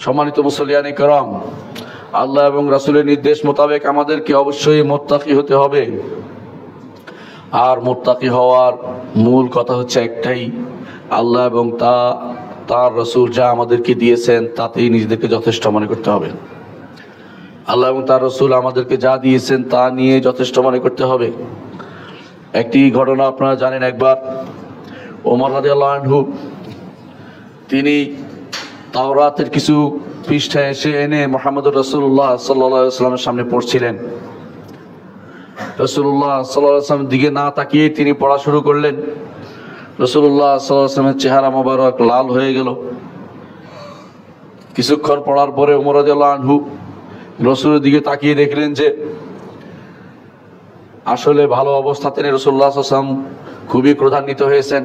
সম্মানিত মুসল্লিয়ানে কেরাম, আল্লাহ এবং রাসূলের নির্দেশ মোতাবেক আমাদেরকে অবশ্যই মুত্তাকি হতে হবে। আর মুত্তাকি হওয়ার মূল কথা হচ্ছে একটাই, আল্লাহ এবং তার রাসূল যা আমাদেরকে দিয়েছেন তাতেই নিজেদেরকে যথেষ্ট মনে করতে হবে। আল্লাহ এবং তার রাসূল আমাদেরকে যা দিয়েছেন তা নিয়ে যথেষ্ট মনে করতে হবে। একটি ঘটনা আপনারা জানেন, একবার ওমর রাদিয়াল্লাহু আনহু তিনি তাওরাতের কিছু পৃষ্ঠা এনে মুহাম্মদুর রাসূলুল্লাহ সাল্লাল্লাহু আলাইহি ওয়াসাল্লামের সামনে পড়ছিলেন। রাসূলুল্লাহ সাল্লাল্লাহু আলাইহি ওয়াসাল্লাম দিকে না তাকিয়ে তিনি পড়া শুরু করলেন। রাসূলুল্লাহ সাল্লাল্লাহু আলাইহি ওয়াসাল্লামের চেহারা মোবারক লাল হয়ে গেল। কিছুক্ষণ পড়ার পরে ওমর রাদিয়াল্লাহু আনহু রাসূলের দিকে তাকিয়ে দেখলেন যে আসলে ভালো অবস্থাতে রাসূলুল্লাহ সাল্লাল্লাহু আলাইহি ওয়াসাল্লাম খুবই ক্রোধান্বিত হয়েছেন।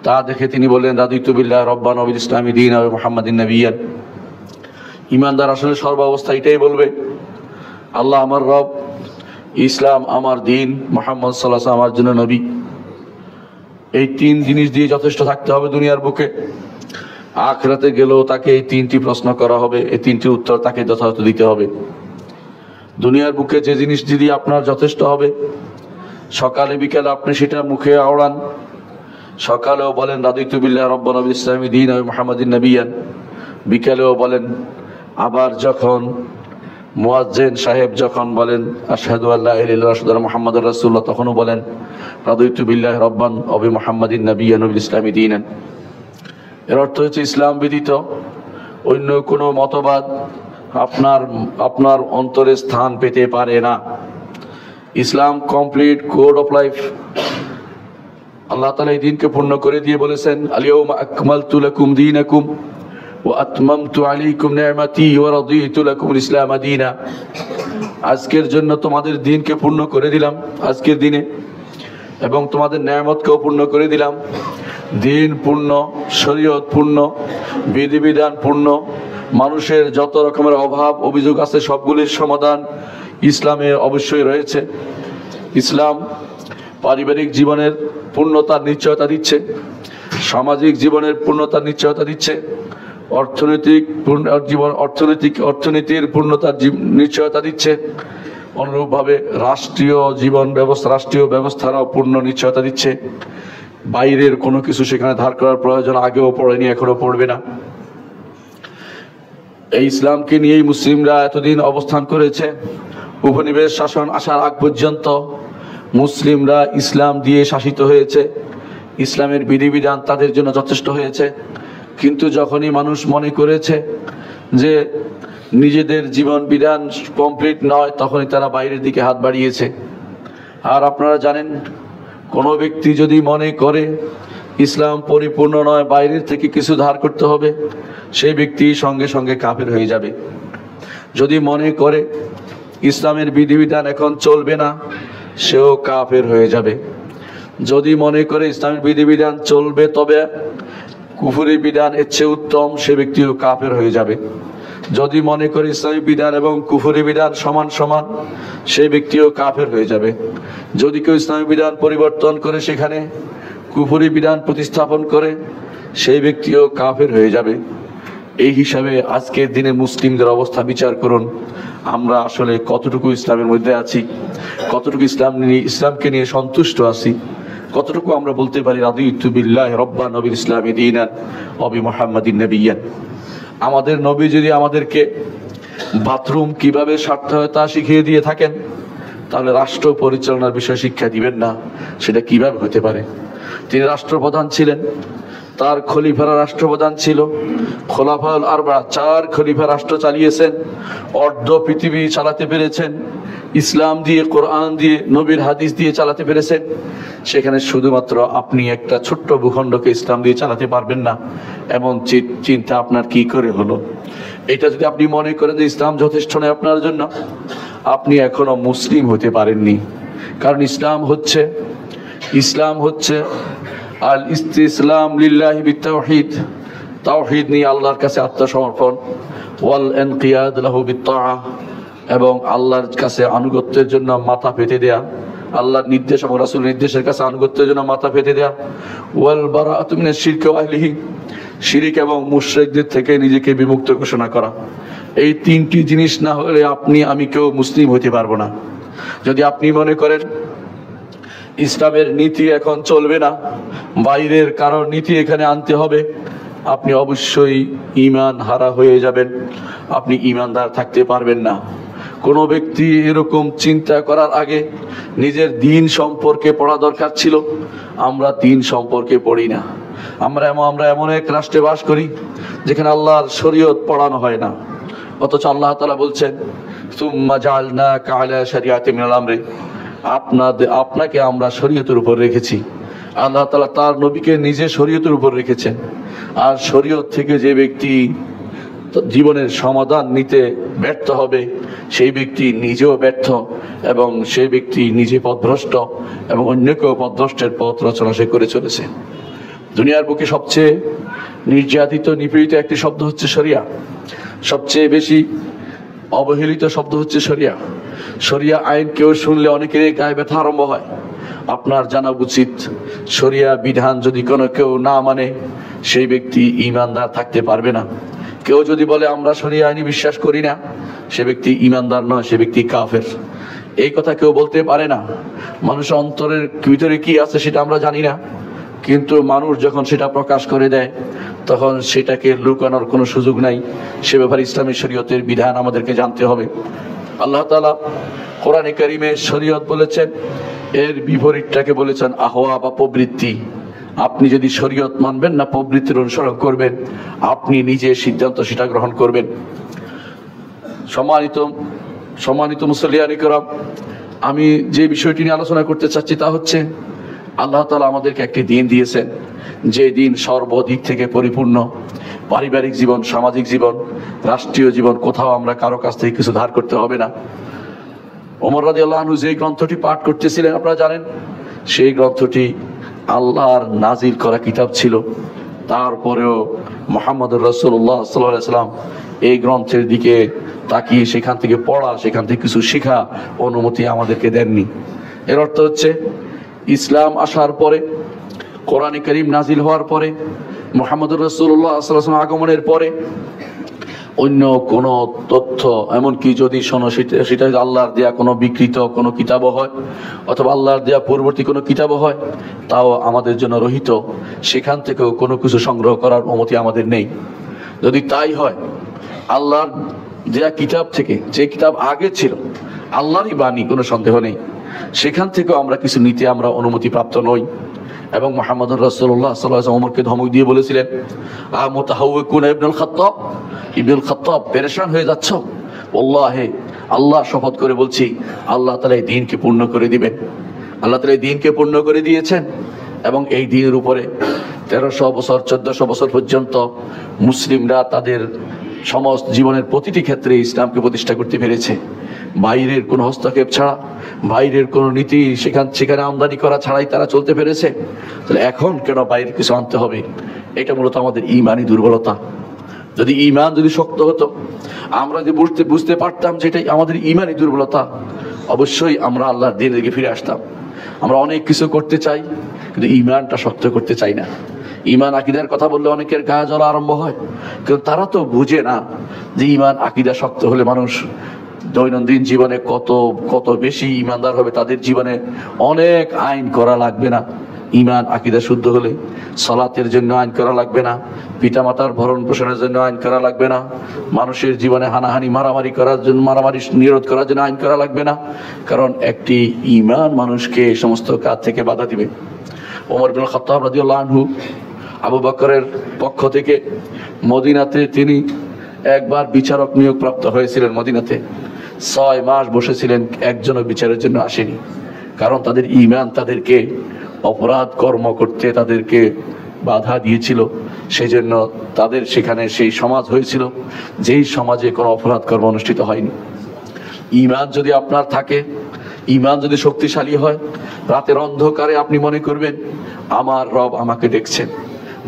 তা দেখে তিনি বললেন, রাদিতু বিল্লাহি রাব্বান ওয়া বিল ইসলামি দীনান ওয়া মুহাম্মাদিন নাবিয়্যান। ঈমানদার আসলে সর্বাবস্থা এটাই বলবে, আল্লাহ আমার রব, ইসলাম আমার দিন, মুহাম্মদ সাল্লাল্লাহু আলাইহি ওয়াসাল্লাম আমার জন্য নবী। এই তিন জিনিস দিয়ে যথেষ্ট থাকতে হবে দুনিয়ার বুকে। আখিরাতে গেলেও তাকে এই তিনটি প্রশ্ন করা হবে, এই তিনটির উত্তর তাকে যথাযথ দিতে হবে। দুনিয়ার বুকে যে জিনিস দিয়ে আপনার যথেষ্ট হবে, সকালে বিকালে আপনি সেটা মুখে আওড়ান, সকালেও বলেন রাদিতু বিল্লাহি রাব্বান ওয়া বিল ইসলামি দীনান ওয়া মুহাম্মাদিন নাবিয়্যান, বিকালেও বলেন। আবার যখন মুয়াজ্জিন সাহেব যখন বলেন আশহাদু আল্লা ইলাহা ইল্লাল্লাহ ওয়া আশহাদু আন্না মুহাম্মাদুর রাসূলুল্লাহ, তখনও বলেন রাদিতু বিল্লাহি রাব্বান ওয়া বি মুহাম্মাদিন নাবিয়্যান ওয়া বিল ইসলামি দীনান। এর অর্থ হচ্ছে ইসলাম ব্যতীত অন্য কোনো মতবাদ আপনার অন্তরে স্থান পেতে পারে না। ইসলাম কমপ্লিট কোড অফ লাইফ। আল্লাহ তাআলা এই দিনকে পূর্ণ করে দিয়ে বলেছেন, আল-ইয়াওমা আকমালতু লাকুম দীনাকুম ওয়া আতমামতু আলাইকুম নি'মাতি ওয়া রাদিতু লাকুমুল ইসলাম দীনা। আজকের জন্য তোমাদের দিনকে পূর্ণ করে দিলাম, আজকের দিনে, এবং তোমাদের নিয়ামতকেও পূর্ণ করে দিলাম। দিন পূর্ণ, শরীয়ত পূর্ণ, বিধিবিধান পূর্ণ, মানুষের যত রকমের অভাব অভিযোগ আছে সবগুলির সমাধান ইসলামে অবশ্যই রয়েছে। ইসলাম পারিবারিক জীবনের পূর্ণতার নিশ্চয়তা দিচ্ছে, সামাজিক জীবনের পূর্ণতার নিশ্চয়তা দিচ্ছে, অর্থনীতির পূর্ণতার নিশ্চয়তা দিচ্ছে। অনুরূপভাবে রাষ্ট্রীয় ব্যবস্থারও পূর্ণ নিশ্চয়তা দিচ্ছে। বাইরের কোনো কিছু সেখানে ধার করার প্রয়োজন আগেও পড়েনি, এখনো পড়বে না। এই ইসলামকে নিয়েই মুসলিমরা এতদিন অবস্থান করেছে। উপনিবেশ শাসন আসার আগ পর্যন্ত মুসলিমরা ইসলাম দিয়ে শাসিত হয়েছে, ইসলামের বিধিবিধান তাদের জন্য যথেষ্ট হয়েছে। কিন্তু যখনই মানুষ মনে করেছে যে নিজেদের জীবন বিধান কমপ্লিট নয়, তখনই তারা বাইরের দিকে হাত বাড়িয়েছে। আর আপনারা জানেন, কোনো ব্যক্তি যদি মনে করে ইসলাম পরিপূর্ণ নয়, বাইরের থেকে কিছু ধার করতে হবে, সেই ব্যক্তি সঙ্গে সঙ্গে কাফের হয়ে যাবে। যদি মনে করে ইসলামের বিধিবিধান এখন চলবে না, সেও কাফের হয়ে যাবে। যদি মনে করে ইসলামের বিধিবিধান চলবে তবে কুফরি বিধান এর চেয়ে উত্তম, সে ব্যক্তিও কাফের হয়ে যাবে। যদি মনে করে ইসলামী বিধান এবং কুফরি বিধান সমান সমান, সেই ব্যক্তিও কাফের হয়ে যাবে। যদি কেউ ইসলামী বিধান পরিবর্তন করে সেখানে কুফরি বিধান প্রতিস্থাপন করে, সেই ব্যক্তিও কাফের হয়ে যাবে। এই হিসাবে আজকের দিনে মুসলিমদের অবস্থা বিচার করুন, আমরা আসলে কতটুকু ইসলামের মধ্যে আছি, কতটুকু ইসলামকে নিয়ে সন্তুষ্ট আছি, কতটুকু আমরা বলতে পারি রাদিতু বিল্লাহি রাব্বান ওয়া বিল ইসলামি দীনান ওয়া বি মুহাম্মাদিন নাবিয়্যান। আমাদের নবী যদি আমাদেরকে বাথরুম কিভাবে সারতে হয় তা শিখিয়ে দিয়ে থাকেন, তাহলে রাষ্ট্র পরিচালনার বিষয়ে শিক্ষা দিবেন না, সেটা কিভাবে হতে পারে? তিনি রাষ্ট্রপ্রধান ছিলেন, তার খলিফারা রাষ্ট্রপ্রধান ছিল। খোলাফাউল আরবা, 4 খলিফা রাষ্ট্র চালিয়েছেন, অর্ধ পৃথিবী চালাতে পেরেছেন, ইসলাম দিয়ে, কোরআন দিয়ে, নবীর হাদিস দিয়ে চালাতে পেরেছেন। সেখানে শুধুমাত্র আপনি একটা ছোট্ট ভূখণ্ডকে ইসলাম দিয়ে চালাতে পারবেন না, এমন চিন্তা আপনার কি করে হলো? এটা যদি আপনি মনে করেন যে ইসলাম যথেষ্ট নয় আপনার জন্য, আপনি এখনো মুসলিম হতে পারেননি। কারণ ইসলাম হচ্ছে আল ইসতিসলাম লিল্লাহি বিত্তাওহীদ, তাওহীদ নিয়ে আল্লাহর কাছে আত্মসমর্পণ, ওয়াল ইনকিয়াদ লাহু বিত্তাআহ, এবং আল্লাহর কাছে আনুগত্যের জন্য মাথা পেতে দেয়া, আল্লাহর নির্দেশ এবং রাসূলের নির্দেশের কাছে আনুগত্যের জন্য মাথা পেতে দেয়া, ওয়াল বারাআতু মিনাশ শিরকি ওয়া আহলিহি, শিরিক এবং মুশরিকদের থেকে নিজেকে বিমুক্ত ঘোষণা করা। এই তিনটি জিনিস না হলে আপনি আমি কেউ মুসলিম হতে পারবো না। যদি আপনি মনে করেন ইসলামের নীতি এখন চলবে না, বাইরের কারোর নীতি এখানে আনতে হবে, আপনি অবশ্যই ঈমান হারা হয়ে যাবেন, আপনি ঈমানদার থাকতে পারবেন না। কোনো ব্যক্তি এরকম চিন্তা করার আগে নিজের দ্বীন সম্পর্কে পড়া দরকার ছিল। আমরা দ্বীন সম্পর্কে পড়ি না। আমরা এমন এক রাষ্ট্রে বাস করি যেখানে আল্লাহর শরীয়ত পড়ানো হয় না, অথচ আল্লাহ তাআলা বলছেন সুম্মা জাআলনাকা আলা শারিআতিন মিনাল আমরি, আপনাকে আমরা শরীয়তের উপর রেখেছি। আল্লাহ তাআলা তার নবীকে নিজে শরীয়তের উপর রেখেছেন। আর শরীয়ত থেকে যে ব্যক্তি জীবনের সমাধান নিতে ব্যর্থ হবে, সেই ব্যক্তি নিজেও ব্যর্থ এবং সেই ব্যক্তি নিজে পথভ্রষ্ট এবং অন্যকেও পথভ্রষ্টের পথ রচনা সে করে চলেছে। দুনিয়ার বুকে সবচেয়ে নির্যাতিত নিপীড়িত একটি শব্দ হচ্ছে শরিয়া। সবচেয়ে বেশি অবহেলিত শব্দ হচ্ছে শরিয়া। শরিয়া আইন কেউ শুনলে অনেকেরই গায়ে ব্যথা আরম্ভ হয়। আপনার জানা উচিত, শরিয়া বিধান যদি কেউ না মানে সেই ব্যক্তি ঈমানদার থাকতে পারবে না। কেউ যদি বলে আমরা শরিয়া আইনি বিশ্বাস করি না, সে ব্যক্তি ঈমানদার নয়, সে ব্যক্তি কাফের। এই কথা কেউ বলতে পারে না। মানুষের অন্তরের ভিতরে কি আছে সেটা আমরা জানি না, কিন্তু মানুষ যখন সেটা প্রকাশ করে দেয় তখন সেটাকে লুকানোর কোনো সুযোগ নাই। সে ব্যাপারে ইসলামী শরীয়তের বিধান আমাদেরকে জানতে হবে। আল্লাহ তাআলা কোরআনে কারীমে শরীয়ত বলেছেন, এর বিপরীতটাকে বলেছেন আহওয়া বা প্রবৃত্তি। আপনি যদি শরীয়ত মানবেন না প্রবৃত্তির অনুসরণ করবেন, আপনি নিজে সিদ্ধান্ত সেটা গ্রহণ করবেন। সম্মানিত মুসল্লিয়ান কিরাম, আমি যে বিষয়টি নিয়ে আলোচনা করতে চাচ্ছি তা হচ্ছে আল্লাহ তাআলা আমাদেরকে একটি দিন দিয়েছেন, যে দিন সর্বদিক থেকে পরিপূর্ণ। পারিবারিক জীবন, সামাজিক জীবন, রাষ্ট্রীয় জীবন, কোথাও আমরা কারো কাছ থেকে কিছু ধার করতে হবে না। ওমর রাদিয়াল্লাহু আনহু যে গ্রন্থটি পাঠ করতেছিলেন আপনারা জানেন, সেই গ্রন্থটি আল্লাহর নাজিল করা কিতাব ছিল। তারপরেও মুহাম্মদুর রাসূলুল্লাহ সাল্লাল্লাহু আলাইহি ওয়াসাল্লাম এই গ্রন্থের দিকে তাকিয়ে সেখান থেকে পড়া, সেখান থেকে কিছু শেখা অনুমতি আমাদেরকে দেননি। এর অর্থ হচ্ছে ইসলাম আসার পরে, কোরআনে কারীম নাজিল হওয়ার পরে, মুহাম্মদুর রাসূলুল্লাহ সাল্লাল্লাহু আলাইহি ওয়াসাল্লাম আগমনের পরে অন্য কোনো তথ্য, এমনকি যদি শোনো সেটা আল্লাহর দেয়া কোনো বিকৃত কোনো কিতাবও হয় অথবা আল্লাহর দেয়া পূর্ববর্তী কোনো কিতাবও হয়, তাও আমাদের জন্য রহিত। সেখান থেকেও কোনো কিছু সংগ্রহ করার অনুমতি আমাদের নেই। যদি তাই হয়, আল্লাহর দেয়া কিতাব থেকে, যে কিতাব আগে ছিল আল্লাহরই বাণী, কোনো সন্দেহ নেই, সেখান থেকেও আমরা কিছু নিতে আমরা অনুমতি প্রাপ্ত নই। এবং মুহাম্মদুর রাসূলুল্লাহ সাল্লাল্লাহু আলাইহি ওয়াসাল্লাম ওমরকে ধমক দিয়ে বলেছিলেন, মুতাহাওয়িকুনা ইবনুল খাত্তাব, পেরেশান হয়ে যাচ্ছ? ওয়াল্লাহি, আল্লাহ শপথ করে বলছি, আল্লাহ তাআলা এই দ্বীনকে পূর্ণ করে দিবেন। আল্লাহ তাআলা এই দ্বীনকে পূর্ণ করে দিয়েছেন এবং এই দ্বীনের উপরে 1300 বছর 1400 বছর পর্যন্ত মুসলিমরা তাদের সমস্ত জীবনের প্রতিটি ক্ষেত্রে ইসলামকে প্রতিষ্ঠা করতে পেরেছে, বাইরের কোনো হস্তক্ষেপ ছাড়া, বাইরের কোনো নীতি সেখানে আমদানি করা ছাড়াই তারা চলতে পেরেছে। তাহলে এখন কেন বাইরের কিছু আনতে হবে? এটা মূলত আমাদের ঈমানি দুর্বলতা। যদি ঈমান যদি শক্ত হতো, আমরা যে বুঝতে পারতাম যে এটাই আমাদের ঈমানি দুর্বলতা, অবশ্যই আমরা আল্লাহর দ্বীনের দিকে ফিরে আসতাম। আমরা অনেক কিছু করতে চাই, কিন্তু ঈমানটা শক্ত করতে চাই না। ঈমান আকীদার কথা বললে অনেকের গায়ে জ্বলা আরম্ভ হয়, কিন্তু তারা তো বুঝে না যে ঈমান আকীদা শক্ত হলে মানুষ দৈনন্দিন জীবনে কত বেশি ঈমানদার হবে। তাদের জীবনে অনেক আইন করা লাগবে না। ঈমান আকীদা শুদ্ধ হলে সালাতের জন্য আইন করা লাগবে না, পিতামাতার ভরণ পোষণের জন্য আইন করা লাগবে না, মানুষের জীবনে হানাহানি মারামারি নিরোধ করার জন্য আইন করা লাগবে না। কারণ একটি ঈমান মানুষকে এই সমস্ত কাজ থেকে বাধা দিবে। ওমর ইবনুল খাত্তাব রাদিয়াল্লাহু আনহু আবু বকরের পক্ষ থেকে মদিনাতে তিনি একবার বিচারক নিয়োগ প্রাপ্ত হয়েছিলেন। মদিনাতে 6 মাস বসেছিলেন, একজনও বিচারের জন্য আসেনি। কারণ তাদের ঈমান তাদেরকে অপরাধ কর্ম করতে তাদেরকে বাধা দিয়েছিল। সেই জন্য তাদের সেখানে সেই সমাজ হয়েছিল যেই সমাজে কোনো অপরাধ কর্ম অনুষ্ঠিত হয়নি। ঈমান যদি আপনার থাকে, ঈমান যদি শক্তিশালী হয়, রাতের অন্ধকারে আপনি মনে করবেন আমার রব আমাকে দেখছেন,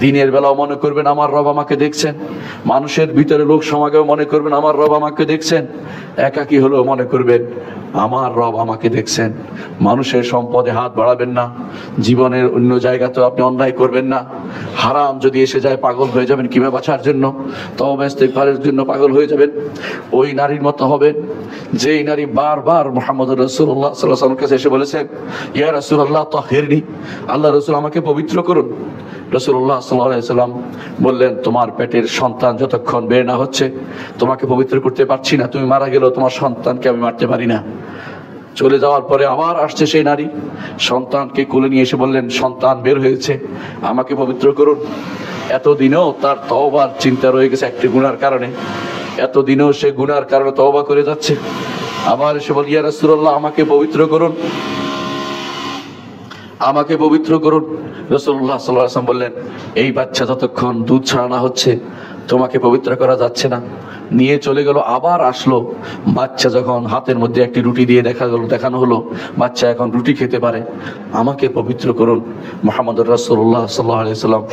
দিনের বেলাও মনে করবেন আমার রব আমাকে দেখছেন, মানুষের ভিতরে লোক সমাগম মনে করবেন আমার রব আমাকে দেখছেন, একাকী হলেও মনে করবেন আমার রব আমাকে দেখছেন। মানুষের সম্পদে হাত বাড়াবেন না, জীবনের অন্য জায়গাতেও আপনি অন্যায় করবেন না। হারাম যদি এসে যায় পাগল হয়ে যাবেন কিভাবে বাঁচার জন্য, তওবা ইস্তেগফারের জন্য পাগল হয়ে যাবেন। ওই নারীর মতো হবেন যেই নারী বারবার মুহাম্মদ রাসূলুল্লাহ সাল্লাল্লাহু আলাইহি ওয়াসাল্লামের কাছে এসে বলেছেন, ইয়া রাসূলুল্লাহ তাহিরনি, আল্লাহ রাসূল আমাকে পবিত্র করুন। রাসূলুল্লাহ সাল্লাল্লাহু আলাইহি ওয়াসাল্লাম বললেন, তোমার পেটের সন্তান যতক্ষণ বের না হচ্ছে তোমাকে পবিত্র করতে পারছি না, তুমি মারা গেলেও তোমার সন্তানকে আমি মারতে পারি না। চলে যাওয়ার পরে আবার আসছে সেই নারী, সন্তানকে কোলে নিয়ে এসে বললেন, সন্তান বের হয়েছে, আমাকে পবিত্র করুন। এতদিনেও তার তওবার চিন্তা রয়ে গেছে একটি গুনার কারণে, এতদিনেও সে গুনার কারণে তওবা করে যাচ্ছে। আবার এসে বল, ইয়া রাসূলুল্লাহ আমাকে পবিত্র করুন, আমাকে পবিত্র করুন। রাসূলুল্লাহ সাল্লাল্লাহু আলাইহি ওয়াসাল্লাম বললেন, এই বাচ্চা যতক্ষণ দুধ ছাড়ানো হচ্ছে তোমাকে পবিত্র করা যাচ্ছে না। নিয়ে চলে গেল। আবার আসলো, বাচ্চা যখন হাতের মধ্যে একটি রুটি দিয়ে দেখানো হলো বাচ্চা এখন রুটি খেতে পারে, আমাকে পবিত্র করুন। মুহাম্মদুর রাসূলুল্লাহ সাল্লাল্লাহু আলাইহি ওয়াসাল্লাম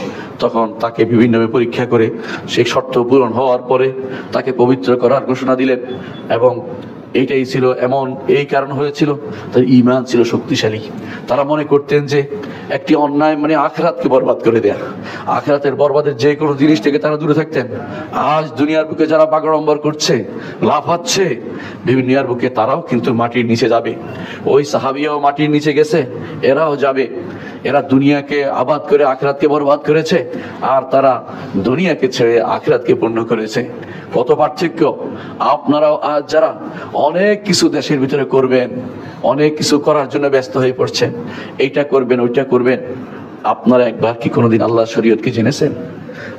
তখন তাকে বিভিন্নভাবে পরীক্ষা করে সেই শর্ত পূরণ হওয়ার পরে তাকে পবিত্র করার ঘোষণা দিলেন। এবং এইটাই ছিল, এমন এই কারণ হয়েছিল তার ঈমান ছিল শক্তিশালী। তারা মনে করতেন যে একটি অন্যায় মানে আখিরাতকে বরবাদ করে দেয়া, আখিরাতের বরবাদের যে কোনো জিনিস থেকে তারা দূরে থাকতেন। আজ দুনিয়ার বুকে যারা বাগাড়ম্বর করছে, লাফাচ্ছে দুনিয়ার বুকে, তারাও কিন্তু মাটির নিচে যাবে। ওই সাহাবীও মাটির নিচে গেছে, এরাও যাবে। এরা দুনিয়াকে আবাদ করে আখিরাতকে বরবাদ করেছে, আর তারা দুনিয়াকে ছেড়ে আখিরাতকে পূর্ণ করেছে। কত পার্থক্য! আপনারাও আজ যারা অনেক কিছু দেশের ভিতরে করবেন, অনেক কিছু করার জন্য ব্যস্ত হয়ে পড়ছেন, এইটা করবেন ওইটা করবেন, আপনারা একবার কি কোনোদিন আল্লাহর শরীয়তকে জেনেছেন?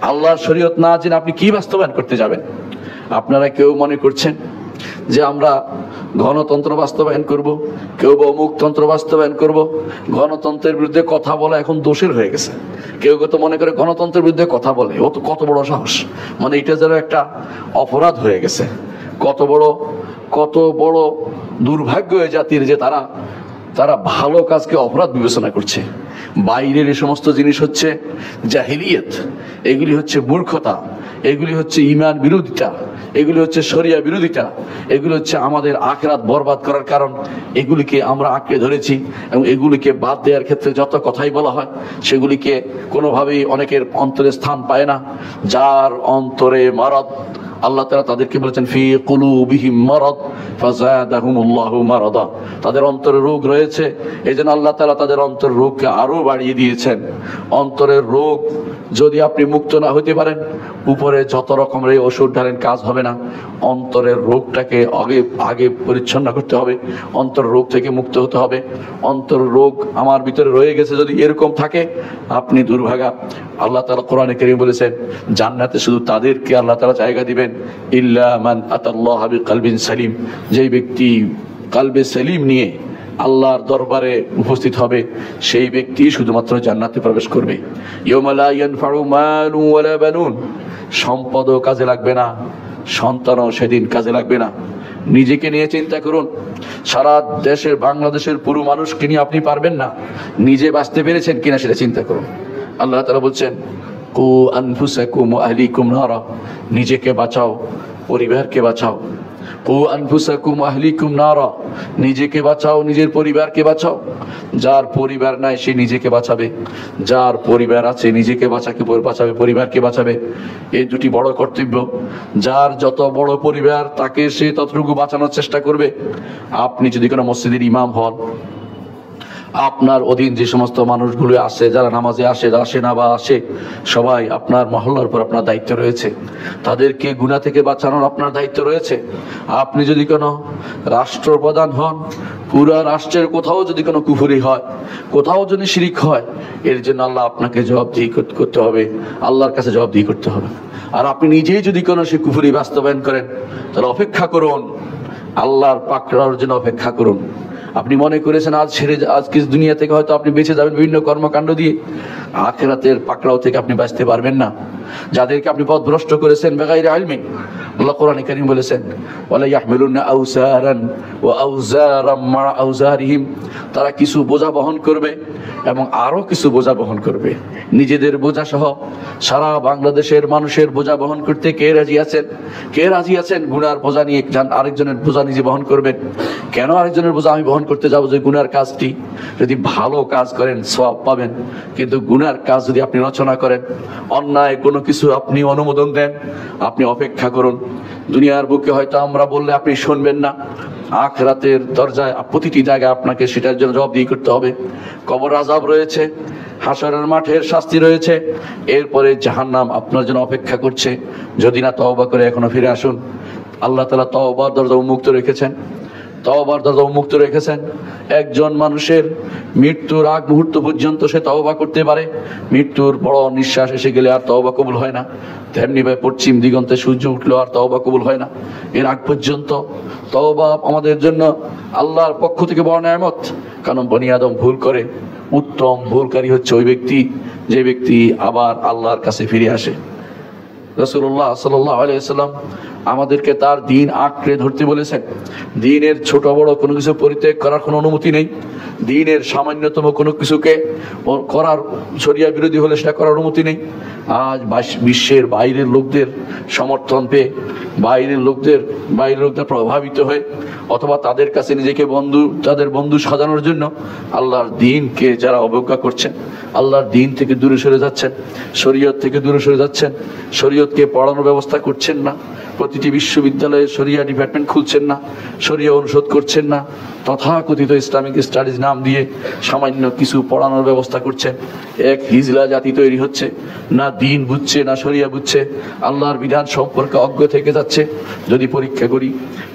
আল্লাহর শরীয়ত না জেনে আপনি কি বাস্তবায়ন করতে যাবেন? আপনারা কেউ মনে করছেন যে আমরা গণতন্ত্র বাস্তবায়ন করব, কেউ বা অমুকতন্ত্র বাস্তবায়ন করব। গণতন্ত্রের বিরুদ্ধে কথা বলা এখন দোষের হয়ে গেছে। কেউ তো মনে করে গণতন্ত্রের বিরুদ্ধে কথা বলে, ও তো কত বড় সাহস, মানে এটা যেন একটা অপরাধ হয়ে গেছে। কত বড় দুর্ভাগ্য এই জাতির যে তারা ভালো কাজকে অপরাধ বিবেচনা করছে। বাইরের এই সমস্ত জিনিস হচ্ছে জাহিলিয়াত, এগুলি হচ্ছে মূর্খতা, এগুলি হচ্ছে ঈমান বিরোধিতা, এগুলি হচ্ছে শরিয়া বিরোধিতা, এগুলি হচ্ছে আমাদের আখিরাত বরবাদ করার কারণ। এগুলিকে আমরা আঁকড়ে ধরেছি এবং এগুলিকে বাদ দেওয়ার ক্ষেত্রে যত কথাই বলা হয় সেগুলিকে কোনোভাবেই অনেকের অন্তরে স্থান পায় না। যার অন্তরে মারাদ, আল্লাহ তাআলা তাদেরকে বলেছেন ফি কুলুবিহিম মারাদ ফাযাদাহুমুল্লাহু মারাদা, তাদের অন্তরে রোগ রয়েছে, এইজন্য আল্লাহ তাআলা তাদের অন্তরের রোগকে আরো বাড়িয়ে দিয়েছেন। অন্তরের রোগ যদি আপনি মুক্ত না হতে পারেন, উপরে যত রকমের ওষুধ ঢালেন কাজ হবে না। অন্তরের রোগটাকে আগে পরিচ্ছন্ন করতে হবে, অন্তরের রোগ থেকে মুক্ত হতে হবে। অন্তরের রোগ আমার ভিতরে রয়ে গেছে যদি এরকম থাকে, আপনি দুর্ভাগা। আল্লাহ তাআলা কোরআনে কারীমে বলেছেন জান্নাতে শুধু তাদেরকে আল্লাহ তাআলা জায়গা দিবেন, ইল্লা মান আতাল্লাহ বিকলবিন সালিম, যেই ব্যক্তি কলবে সালিম নিয়ে আল্লাহর দরবারে উপস্থিত হবে সেই ব্যক্তি শুধুমাত্র জান্নাতে প্রবেশ করবে। ইয়াউমা লা ইয়ানফাউ মালুন ওয়ালা বানুন, সম্পদও কাজে লাগবে না, সন্তানও সেদিন কাজে লাগবে না। নিজেকে নিয়ে চিন্তা করুন। সারা দেশের বাংলাদেশের পুরো মানুষকে নিয়ে আপনি পারবেন না, নিজে বাঁচতে পেরেছেন কিনা সেটা চিন্তা করুন। আল্লাহ তাআলা বলছেন কু আনফুসাকুম ওয়া আহলিকুম নারা, নিজেকে বাঁচাও, পরিবারকে বাঁচাও। কু আনফুসাকুম ওয়া আহলিকুম নারা, নিজেকে বাঁচাও, নিজের পরিবারকে বাঁচাও। যার পরিবার নাই সে নিজেকে বাঁচাবে, যার পরিবার আছে নিজেকে বাঁচাবে, পরিবারকে বাঁচাবে। এই দুটি বড় কর্তব্য। যার যত বড় পরিবার তাকে সে ততটুকু বাঁচানোর চেষ্টা করবে। আপনি যদি কোনো মসজিদের ইমাম হন, আপনার অধীন যে সমস্ত মানুষগুলো আছে, যারা নামাজে আসে, আসে না বা আসে, সবাই আপনার মহল্লার উপর আপনার দায়িত্ব রয়েছে। তাদেরকে গুনাহ থেকে বাঁচানোর আপনার দায়িত্ব রয়েছে। আপনি যদি কোনো রাষ্ট্রপ্রধান হন, পুরা রাষ্ট্রের কোথাও যদি কোনো কুফরি হয়, কোথাও যদি শিরিক হয়, এর জন্য আল্লাহ আপনাকে জবাবদিহি করতে হবে, আল্লাহর কাছে জবাবদিহি করতে হবে। আর আপনি নিজেই যদি কোনো সে কুফরি বাস্তবায়ন করেন, তাহলে অপেক্ষা করুন, আল্লাহর পাকড়ার জন্য অপেক্ষা করুন। আপনি মনে করেছেন আজ কিছু দুনিয়া থেকে হয়তো আপনি বেঁচে যাবেন বিভিন্ন কর্মকাণ্ড দিয়ে, আখিরাতের পাকড়াও থেকে আপনি বাঁচতে পারবেন না। যাদেরকে আপনি পথভ্রষ্ট করেছেন বেগাইরে ইলমিন, আল্লাহ কোরআনে কারীম বলেছেন ওয়ালা ইয়াহমিলুনা আওসারান ওয়া আওজারাম মা আওজারিহিম, তারা কিছু বোঝা বহন করবে এবং আরো কিছু বোঝা বহন করবে। নিজেদের বোঝা সহ সারা বাংলাদেশের মানুষের বোঝা বহন করতে কে রাজি আছেন? কে রাজি আছেন গুনার বোঝা নিয়ে আরেকজনের বোঝা নিজে বহন করবেন? কেন আরেকজনের বোঝা আমি বহন করতে যাবো? যে গুনার কাজটি যদি ভালো কাজ করেন সওয়াব পাবেন, কিন্তু গুনার কাজ যদি আপনি রচনা করেন, অন্যায় কোনো কিছু আপনি অনুমোদন দেন, আপনি অপেক্ষা করুন। দুনিয়ার বুকে হয়তো আমরা বললে আপনি শুনবেন না, আখিরাতের দরজায় প্রতিটি জায়গায় আপনাকে সেটার জন্য জবাবদিহি করতে হবে। কবর আযাব রয়েছে, হাশরের মাঠের শাস্তি রয়েছে, এরপরে জাহান্নাম আপনার জন্য অপেক্ষা করছে। যদি না তওবা করে এখনো ফিরে আসুন। আল্লাহ তাআলা তওবার দরজা উন্মুক্ত রেখেছেন, তওবার দরজা উন্মুক্ত রেখেছেন। একজন মানুষের মৃত্যুর আগ মুহূর্ত পর্যন্ত সে তওবা করতে পারে, মৃত্যুর বড় নিঃশ্বাস এসে গেলে আর তওবা কবুল হয় না। তেমনি ভাবে পশ্চিম দিগন্তে সূর্য উঠলো আর তওবা কবুল হয় না। এর আগ পর্যন্ত তওবা আমাদের জন্য আল্লাহর পক্ষ থেকে বড় নেয়ামত। কারণ বনি আদম ভুল করে, উত্তম ভুলকারী হচ্ছে ওই ব্যক্তি যে ব্যক্তি আবার আল্লাহর কাছে ফিরে আসে। রাসূলুল্লাহ সাল্লাল্লাহু আলাইহি ওয়াসাল্লাম আমাদেরকে তার দ্বীন আঁকড়ে ধরতে বলেছেন। দ্বীনের ছোট বড় কোনো কিছু পরিত্যাগ করার কোনো অনুমতি নেই। দ্বীনের সামান্যতম কোনো কিছুকে করার শরিয়া বিরোধী হলে সেটা করার অনুমতি নেই। আজ বিশ্বের বাইরের লোকদের সমর্থন পেয়ে, বাইরের লোকদের প্রভাবিত হয়ে, অথবা তাদের কাছে নিজেকে তাদের বন্ধু সাজানোর জন্য আল্লাহর দ্বীনকে যারা অবজ্ঞা করছেন, আল্লাহর দ্বীন থেকে দূরে সরে যাচ্ছেন, শরীয়ত থেকে দূরে সরে যাচ্ছেন, শরীয়তকে পড়ানোর ব্যবস্থা করছেন না, প্রতিটি বিশ্ববিদ্যালয়ে শরিয়া ডিপার্টমেন্ট খুলছেন না, শরিয়া অনুষদ করছেন না, তথাকথিত ইসলামিক স্টাডিজ নাম দিয়ে সামান্য কিছু পড়ানোর ব্যবস্থা করছেন। এক হিজলা জাতি তৈরি হচ্ছে, না দ্বীন বুঝছে না শরিয়া বুঝছে, আল্লাহর বিধান সম্পর্কে অজ্ঞ থেকে যাচ্ছে। যদি পরীক্ষা করি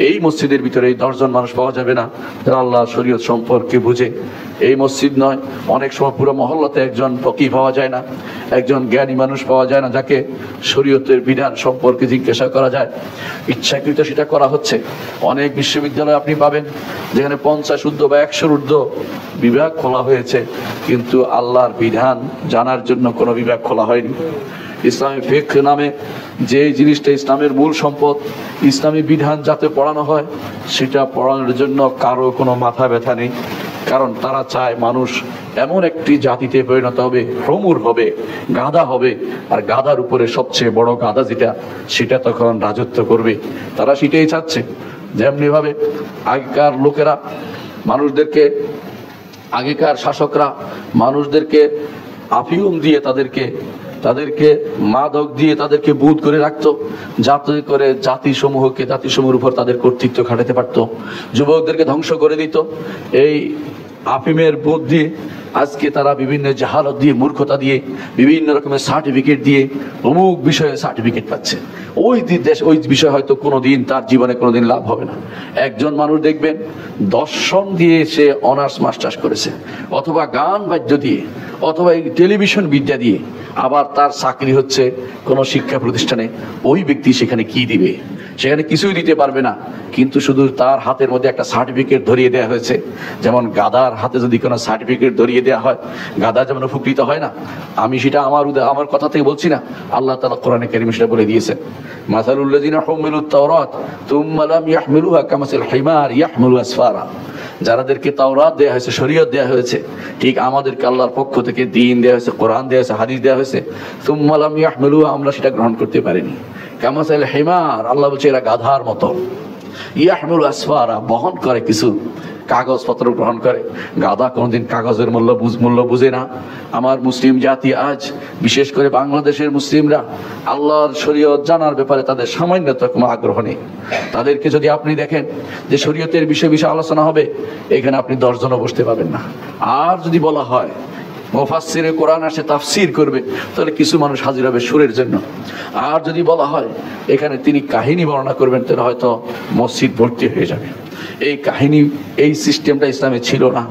এই মসজিদের ভিতরে এই 10 জন মানুষ পাওয়া যাবে না যারা আল্লাহ শরীয়ত সম্পর্কে বুঝে। এই মসজিদ নয়, অনেক সময় পুরো মহল্লাতে একজন ফকি পাওয়া যায় না, একজন জ্ঞানী মানুষ পাওয়া যায় না যাকে শরীয়তের বিধান সম্পর্কে জিজ্ঞাসা করা যায়। ইচ্ছাকৃত সেটা করা হচ্ছে। অনেক বিশ্ববিদ্যালয় আপনি পাবেন যেখানে 50 ঊর্ধ্ব বা 100 ঊর্ধ্ব বিভাগ খোলা হয়েছে, কিন্তু আল্লাহর বিধান জানার জন্য কোনো বিভাগ খোলা হয়নি। ইসলামী ফিকহ নামে যে জিনিসটা ইসলামের মূল সম্পদ, ইসলামী বিধান যাতে পড়ানো হয়, সেটা পড়ানোর জন্য কারো কোনো মাথা ব্যথা নেই। কারণ তারা চায় মানুষ এমন একটি জাতিতে পরিণত হবে, প্রমুর হবে, গাধা হবে, আর গাধার উপরে সবচেয়ে বড় গাধা যেটা, সেটা তখন রাজত্ব করবে। তারা সেটাই চাচ্ছে। যেমনি ভাবে আগেকার লোকেরা মানুষদেরকে, আগেকার শাসকরা মানুষদেরকে আফিউম দিয়ে তাদেরকে মাদক দিয়ে তাদেরকে বুঁদ করে রাখতো, যাতে করে জাতিসমূহের উপর তাদের কর্তৃত্ব খাটাতে পারত। যুবকদেরকে ধ্বংস করে দিত এই আফিমের বুঁদ দিয়ে। আজকে তারা বিভিন্ন জাহালত দিয়ে, মূর্খতা দিয়ে, বিভিন্ন রকমের সার্টিফিকেট দিয়ে অমুক বিষয়ে সার্টিফিকেট পাচ্ছে। ওই বিষয় হয়তো কোনোদিন তার জীবনে কোনোদিন লাভ হবে না। একজন মানুষ দেখবেন দর্শন দিয়ে সে অনার্স মাস্টার্স করেছে, অথবা গান বাদ্য দিয়ে, অথবা এই টেলিভিশন বিদ্যা দিয়ে, আবার তার চাকরি হচ্ছে কোনো শিক্ষা প্রতিষ্ঠানে। ওই ব্যক্তি সেখানে কি দিবে? সেখানে কিছুই দিতে পারবে না। কিন্তু শুধু তার হাতের মধ্যে একটা সার্টিফিকেট ধরিয়ে দেওয়া হয়েছে। যেমন গাধার হাতে যদি কোনো সার্টিফিকেট ধরিয়ে দেওয়া হয়, গাধা যেমন উপকৃত হয় না। আমি সেটা আমার কথা থেকে বলছি না, আল্লাহ তাআলা কোরআনে কারীমে সেটা বলে দিয়েছেন। মাসালুল্লাযিনা হুমিলুত তাওরাত তুম্মা লাম ইয়াহমিলুহা কামাসাল হিমার ইয়াহমিলু আসফারা। যারাদেরকে তাওরাত দেয়া হয়েছে, শরীয়ত দেয়া হয়েছে, ঠিক আমাদেরকে আল্লাহর পক্ষ থেকে দ্বীন দেয়া হয়েছে, কোরআন দেয়া হয়েছে, হাদিস দেয়া হয়েছে, তুম্মা লাম ইয়াহমিলুহা, আমরা সেটা গ্রহণ করতে পারিনি। কামাসাল হিমার, আল্লাহ বলছে এরা গাধার মতো। ইয়াহমিলু আসফারা, বহন করে কিছু কাগজপত্র গ্রহণ করে। গাধা কোনোদিন কাগজের মূল্য বুঝে না। আমার মুসলিম জাতি আজ, বিশেষ করে বাংলাদেশের মুসলিমরা, আল্লাহর শরীয়ত জানার ব্যাপারে তাদের সামান্যতম কোনো আগ্রহ নেই। তাদেরকে যদি আপনি দেখেন যে শরীয়তের বিষয়ে আলোচনা হবে, এখানে আপনি 10 জনও বসতে পাবেন না। আর যদি বলা হয় মুফাসসিরে কোরআন আসে তাফসীর করবে, তাহলে কিছু মানুষ হাজির হবে সুরের জন্য। আর যদি বলা হয় এখানে তিনি কাহিনী বর্ণনা করবেন, তাহলে হয়তো মসজিদ ভর্তি হয়ে যাবে। এই কাহিনী, এই সিস্টেমটা ইসলামে ছিল না।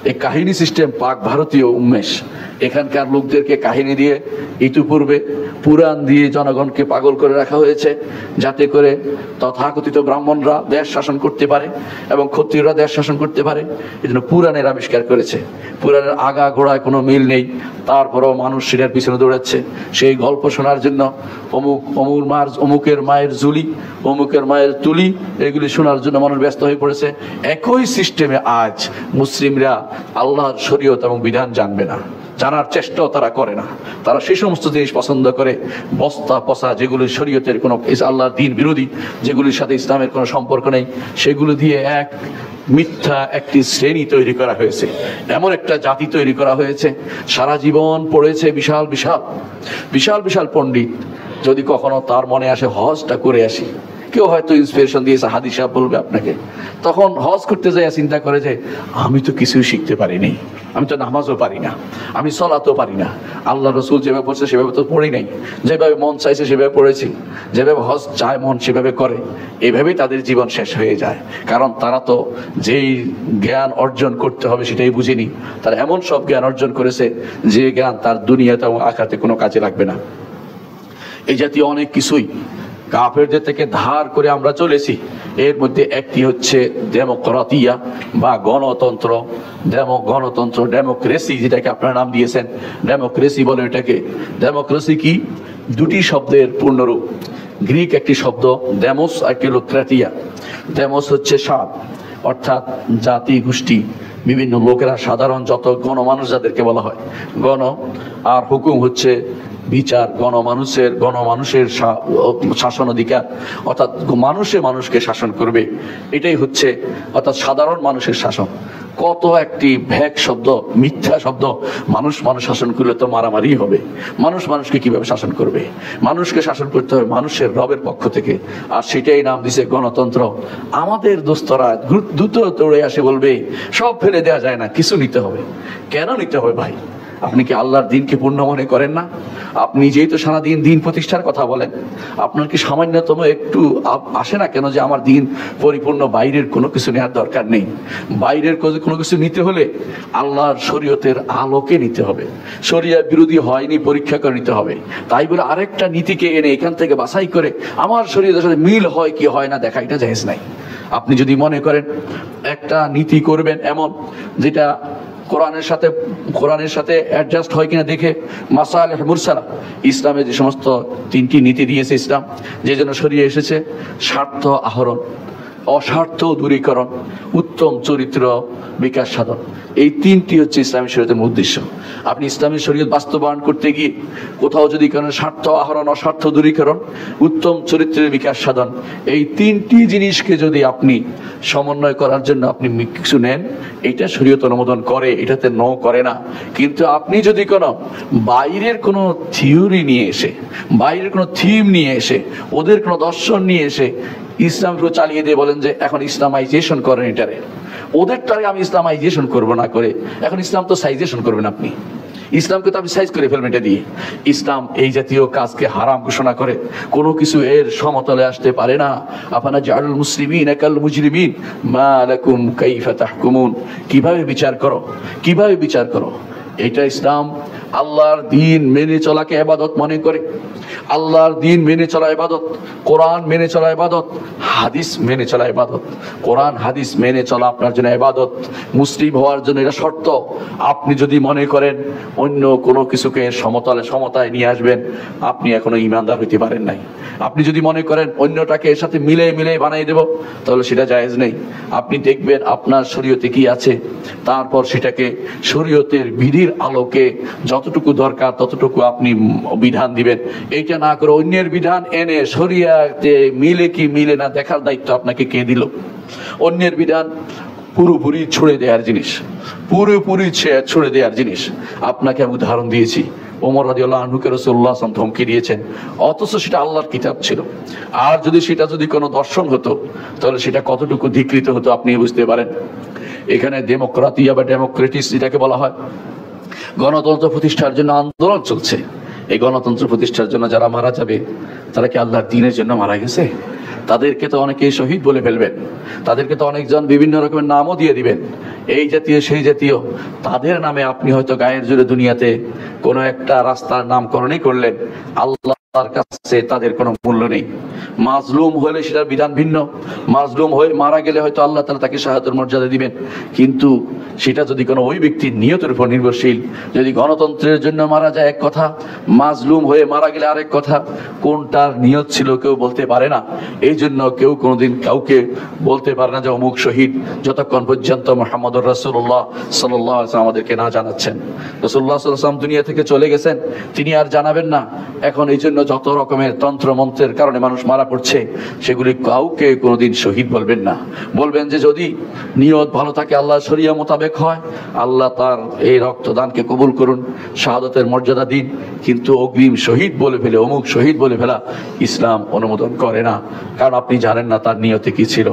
এই কাহিনী সিস্টেম পাক ভারতীয় উন্মেষ। এখানকার লোকদেরকে কাহিনী দিয়ে ইতিপূর্বে পুরাণ দিয়ে জনগণকে পাগল করে রাখা হয়েছে, যাতে করে তথাকথিত ব্রাহ্মণরা দেশ শাসন করতে পারে এবং ক্ষত্রিয়রা দেশ শাসন করতে পারে। এই জন্য পুরাণের আবিষ্কার করেছে। পুরাণের আগা গোড়ায় কোনো মিল নেই, তারপরেও মানুষ সেটার পিছনে দৌড়াচ্ছে। সেই গল্প শোনার জন্য অমুকের মায়ের জুলি, অমুকের মায়ের তুলি, এগুলি শোনার জন্য মানুষ ব্যস্ত হয়ে পড়েছে। একই সিস্টেমে আজ মুসলিমরা আল্লাহর শরীয়ত এবং বিধান জানবে না, জানার চেষ্টাও তারা করে না। তারা সেই সমস্ত জিনিস পছন্দ করে, বস্তা পচা, যেগুলি শরীয়তের কোনো, আল্লাহর দ্বীন বিরোধী, যেগুলির সাথে ইসলামের কোনো সম্পর্ক নেই, সেগুলো দিয়ে এক মিথ্যা একটি শ্রেণী তৈরি করা হয়েছে, এমন একটা জাতি তৈরি করা হয়েছে। সারা জীবন পড়েছে বিশাল বিশাল বিশাল বিশাল পণ্ডিত, যদি কখনো তার মনে আসে হজটা করে আসি, কেউ হয়তো ইন্সপিরেশন দিয়েছে, হাদিস সাহেব বলবে আপনাকে, তখন হজ করতে যাই চিন্তা করে যে আমি তো কিছুই শিখতে পারিনি, আমি তো নামাজও পারি না, আমি সলাতও পারি না, আল্লাহ রসুল যেভাবে পড়ছে সেভাবে তো পড়ি নাই, যেভাবে মন চাইছে সেভাবে পড়েছি, যেভাবে হজ চায় মন সেভাবে করে। এইভাবেই তাদের জীবন শেষ হয়ে যায়, কারণ তারা তো যেই জ্ঞান অর্জন করতে হবে সেটাই বুঝেনি। তারা এমন সব জ্ঞান অর্জন করেছে যে জ্ঞান তার দুনিয়াতে এবং আখিরাতে কোনো কাজে লাগবে না। এই জাতীয় অনেক কিছুই কাফেরদের থেকে ধার করে আমরা চলেছি। এর মধ্যে একটি হচ্ছে ডেমোক্রেটিয়া বা গণতন্ত্র, ডেমোক্রেসি, যেটাকে আপনারা নাম দিয়েছেন ডেমোক্রেসি বলে এটাকে। ডেমোক্রেসি কি? দুটি শব্দের পূর্ণরূপ। গ্রিক একটি শব্দ ডেমোস, একটি হলো ক্রেটিয়া। ডেমোস হচ্ছে সাত, অর্থাৎ জাতি গোষ্ঠী, বিভিন্ন লোকেরা, সাধারণ যত গণমানুষ যাদেরকে বলা হয় গণ, আর হুকুম হচ্ছে বিচার, গণমানুষের শাসন অধিকার, অর্থাৎ মানুষকে শাসন করবে, এটাই হচ্ছে অর্থাৎ সাধারণ মানুষের শাসন। কত একটি ভ্যাগ শব্দ, মিথ্যা শব্দ। মানুষ শাসন করলে তো মারামারি হবে। মানুষকে কিভাবে শাসন করবে? মানুষকে শাসন করতে হবে মানুষের রবের পক্ষ থেকে, আর সেটাই নাম দিছে গণতন্ত্র। আমাদের দোস্তরা দ্রুত দৌড়ে আসে, বলবে সব ফেলে দেওয়া যায় না, কিছু নিতে হবে। কেন নিতে হবে ভাই? আপনি কি আল্লাহর দিনকে পূর্ণ মনে করেন না? আপনি যেহেতু সারাদিন দিন প্রতিষ্ঠার কথা বলেন, আপনার কি সামান্যতম একটু আসে না কেন যে আমার দিন পরিপূর্ণ, বাইরের কোনো কিছু নেওয়ার দরকার নেই? বাইরের কোনো কিছু নিতে হলে আল্লাহর শরীয়তের আলোকে নিতে হবে। শরিয়া বিরোধী হয়নি পরীক্ষা করে নিতে হবে। তাই বলে আরেকটা নীতিকে এনে এখান থেকে বাছাই করে আমার শরীয়তের সাথে মিল হয় কি হয় না দেখা, এটা জায়েজ নাই। আপনি যদি মনে করেন একটা নীতি করবেন এমন যেটা কোরআনের সাথে অ্যাডজাস্ট হয় কিনা দেখে, মাসালেহ মুরসালা, ইসলামে যে সমস্ত তিনটি নীতি দিয়েছে ইসলাম, যে জন্য শরীয়ত এসেছে, স্বার্থ আহরণ, অস্বার্থ দূরীকরণ, উত্তম চরিত্র বিকাশ সাধন, এই তিনটি হচ্ছে ইসলামী শরীয়তের উদ্দেশ্য। আপনি ইসলামী শরীয়ত বাস্তবায়ন করতে গিয়ে কোথাও যদি কোনো স্বার্থ আহরণ, অস্বার্থ দূরীকরণ, উত্তম চরিত্রের বিকাশ সাধন, এই তিনটি জিনিসকে যদি আপনি সমন্বয় করার জন্য আপনি কিছু নেন, এটা শরীয়ত অনুমোদন করে, এটাতে নো করে না। কিন্তু আপনি যদি কোনো বাইরের কোনো থিওরি নিয়ে এসে, বাইরের কোনো থিম নিয়ে এসে, ওদের কোনো দর্শন নিয়ে এসে ইসলাম পুরো চালিয়ে দিয়ে বলেন যে এখন ইসলামাইজেশন করেন, এটারে ওদেরটারে আমি ইসলামাইজেশন করবো না করে, এখন ইসলাম তো সাইজেশন করবেন আপনি, ইসলামকে তো আপনি সাইজ করে ফেলবেন এটা দিয়ে। ইসলাম এই জাতীয় কাজকে হারাম ঘোষণা করে, কোনো কিছু এর সমতলে আসতে পারে না। আফানা জাআলুল মুসলিমিনা কাল মুজরিমিন মা লাকুম কাইফা তাহকুমুন, কিভাবে বিচার করো। এটা ইসলাম আল্লাহর দ্বীন মেনে চলাকে ইবাদত মনে করে। আল্লাহর দ্বীন মেনে চলা ইবাদত, কোরআন মেনে চলা ইবাদত, হাদিস মেনে চলা ইবাদত। কোরআন হাদিস মেনে চলা আপনার জন্য ইবাদত, মুসলিম হওয়ার জন্য এটা শর্ত। আপনি যদি মনে করেন অন্য কোনো কিছুকে সমতায় নিয়ে আসবেন, আপনি এখনো ঈমানদার হইতে পারেন নাই। আপনি যদি মনে করেন অন্যটাকে এর সাথে মিলে বানিয়ে দেব, তাহলে সেটা জায়েজ নেই। আপনি দেখবেন আপনার শরীয়তে কি আছে, তারপর সেটাকে শরীয়তের বিধির আলোকে যতটুকু দরকার ততটুকু আপনি বিধান দিবেন। এইটা না করে অন্যের বিধান এনে শরিয়াতে মিলে কি মিলে না দেখার দায়িত্ব আপনাকে কে দিল? অন্যের বিধান পুরোপুরি ছুড়ে দেওয়ার জিনিস। আপনাকে আমি উদাহরণ দিয়েছি, ওমর রাদিয়াল্লাহু আনহুকে রাসূলুল্লাহ সাল্লাল্লাহু আলাইহি ওয়াসাল্লাম ধমকি দিয়েছেন, অথচ সেটা আল্লাহর কিতাব ছিল। আর সেটা যদি কোনো দর্শন হতো, তাহলে সেটা কতটুকু ধিকৃত হতো আপনি বুঝতে পারেন। এখানে ডেমোক্রেটিয়া বা ডেমোক্রেটিস যেটাকে বলা হয়, গণতন্ত্র প্রতিষ্ঠার জন্য আন্দোলন চলছে। এই গণতন্ত্র প্রতিষ্ঠার জন্য যারা মারা যাবে, তারা কি আল্লাহর দ্বীনের জন্য মারা গেছে? তাদেরকে তো অনেকেই শহীদ বলে ফেলবেন, তাদেরকে তো অনেকজন বিভিন্ন রকমের নামও দিয়ে দিবেন, এই জাতীয় সেই জাতীয়। তাদের নামে আপনি হয়তো গায়ের জোরে দুনিয়াতে কোনো একটা রাস্তার নামকরণই করলেন, আল্লাহর কাছে তাদের কোনো মূল্য নেই। মাজলুম হলে সেটার বিধান ভিন্ন, মাজলুম হয়ে মারা গেলে হয়তো আল্লাহ তাআলা তাকে শাহাদাতের মর্যাদা দিবেন, কিন্তু সেটা যদি কোনো ওই ব্যক্তির নিয়তের উপর নির্ভরশীল। যদি গণতন্ত্রের জন্য মারা যায় এক কথা, মাজলুম হয়ে মারা গেলে আরেক কথা, কোনটার নিয়ত ছিল কেউ বলতে পারে না। এই জন্য কেউ কোনোদিন কাউকে বলতে পারে না যে অমুক শহীদ, যতক্ষণ পর্যন্ত মুহাম্মদুর রাসূলুল্লাহ সাল্লাল্লাহু আলাইহি ওয়াসাল্লাম আমাদেরকে না জানাচ্ছেন। রাসূলুল্লাহ সাল্লাল্লাহু আলাইহি ওয়াসাল্লাম দুনিয়া থেকে চলে গেছেন, তিনি আর জানাবেন না। এখন এই জন্য যত রকমের তন্ত্র মন্ত্রের কারণে মানুষ মারা পড়ছে, সেগুলি কাউকে কোনোদিন শহীদ বলবেন না। বলবেন যে যদি নিয়ত ভালো থাকে, আল্লাহ শরিয়া মোতাবেক হয়, আল্লাহ তার এই রক্তদানকে কবুল করুন, শাহাদাতের মর্যাদা দিন। কিন্তু অগ্রিম শহীদ বলে ফেলে, অমুক শহীদ বলে ফেলা ইসলাম অনুমোদন করে না, কারণ আপনি জানেন না তার নিয়তে কি ছিল।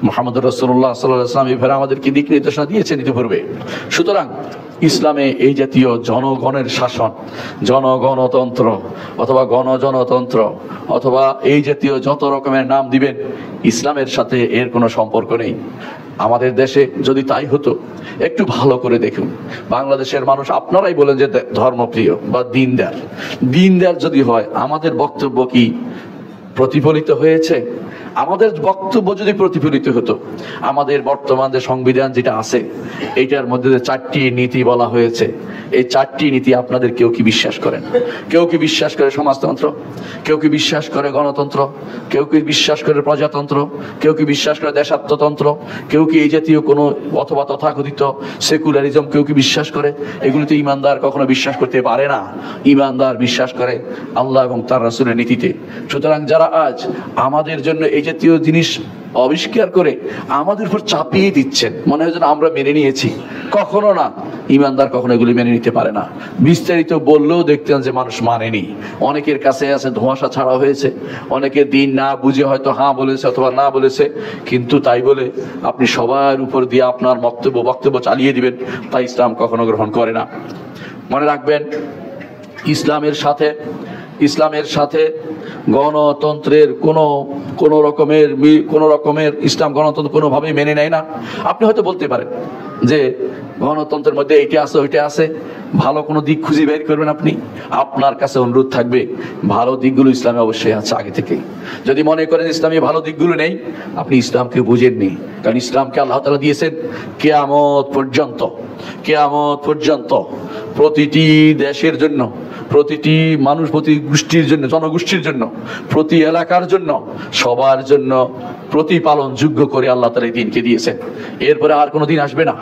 মুহাম্মদ রাসূলুল্লাহ সাল্লাল্লাহু আলাইহি ওয়াসাল্লাম এভাবে আমাদেরকে দিক নির্দেশনা দিয়েছেন ইতিপূর্বে। সুতরাং ইসলামে এই জাতীয় জনগণের শাসন, জনগণতন্ত্র অথবা গণজনতন্ত্র অথবা এই জাতীয় যত রকমের নাম দিবেন, ইসলামের সাথে এর কোনো সম্পর্ক নেই। আমাদের দেশে যদি তাই হতো, একটু ভালো করে দেখুন, বাংলাদেশের মানুষ আপনারাই বলেন যে ধর্মপ্রিয় বা দিনদার, দিনদার যদি হয়, আমাদের বক্তব্য কি প্রতিফলিত হয়েছে? আমাদের বক্তব্য যদি প্রতিফলিত হতো, আমাদের বর্তমান যে সংবিধান যেটা আছে, এইটার মধ্যে যে 4টি নীতি বলা হয়েছে, এই 4টি নীতি আপনাদের কেউ কি বিশ্বাস করেন? কেউ কি বিশ্বাস করে সমাজতন্ত্র? কেউ কি বিশ্বাস করে গণতন্ত্র? কেউ কি বিশ্বাস করে প্রজাতন্ত্র? কেউ কি বিশ্বাস করে দেশাত্মতন্ত্র? কেউ কি এই জাতীয় কোনো অথবা তথাকথিত সেকুলারিজম কেউ কি বিশ্বাস করে? এগুলিতে ইমানদার কখনো বিশ্বাস করতে পারে না। ইমানদার বিশ্বাস করে আল্লাহ এবং তার রাসূলের নীতিতে। সুতরাং যারা আজ আমাদের জন্য এই জাতীয় জিনিস আবিষ্কার করে আমাদের উপর চাপিয়ে দিচ্ছেন, মনে হয় যেন আমরা মেনে নিয়েছি, কখনো না। ইমানদার কখনো এগুলি মেনে নিতে পারে না। বিস্তারিত বললেও দেখতেন যে মানুষ মানেনি। অনেকের কাছে আছে ধোঁয়াশা ছাড়া হয়েছে, অনেকে দিন না বুঝে হয়তো হ্যাঁ বলেছে অথবা না বলেছে, কিন্তু তাই বলে আপনি সবার উপর দিয়ে আপনার বক্তব্য চালিয়ে দিবেন, তাই ইসলাম কখনো গ্রহণ করে না। মনে রাখবেন, ইসলামের সাথে গণতন্ত্রের কোনো রকমের ইসলাম গণতন্ত্র কোনোভাবেই মেনে নেয় না। আপনি হয়তো বলতে পারেন যে গণতন্ত্রের মধ্যে এইটা আছে ওইটা আছে, ভালো কোনো দিক খুঁজে বের করবেন আপনি। আপনার কাছে অনুরোধ থাকবে, ভালো দিকগুলো ইসলামে অবশ্যই আছে আগে থেকে। যদি মনে করেন ইসলামে ভালো দিকগুলো নেই, আপনি ইসলামকে বুঝেননি। কারণ ইসলামকে আল্লাহ তাআলা দিয়েছেন কিয়ামত পর্যন্ত প্রতিটি দেশের জন্য, প্রতিটি মানুষ, প্রতি গোষ্ঠীর জন্য, জনগোষ্ঠীর জন্য, প্রতি এলাকার জন্য, সবার জন্য প্রতিপালন যোগ্য করে আল্লাহ তাআলা এই দিনকে দিয়েছেন। এরপরে আর কোনো দিন আসবে না,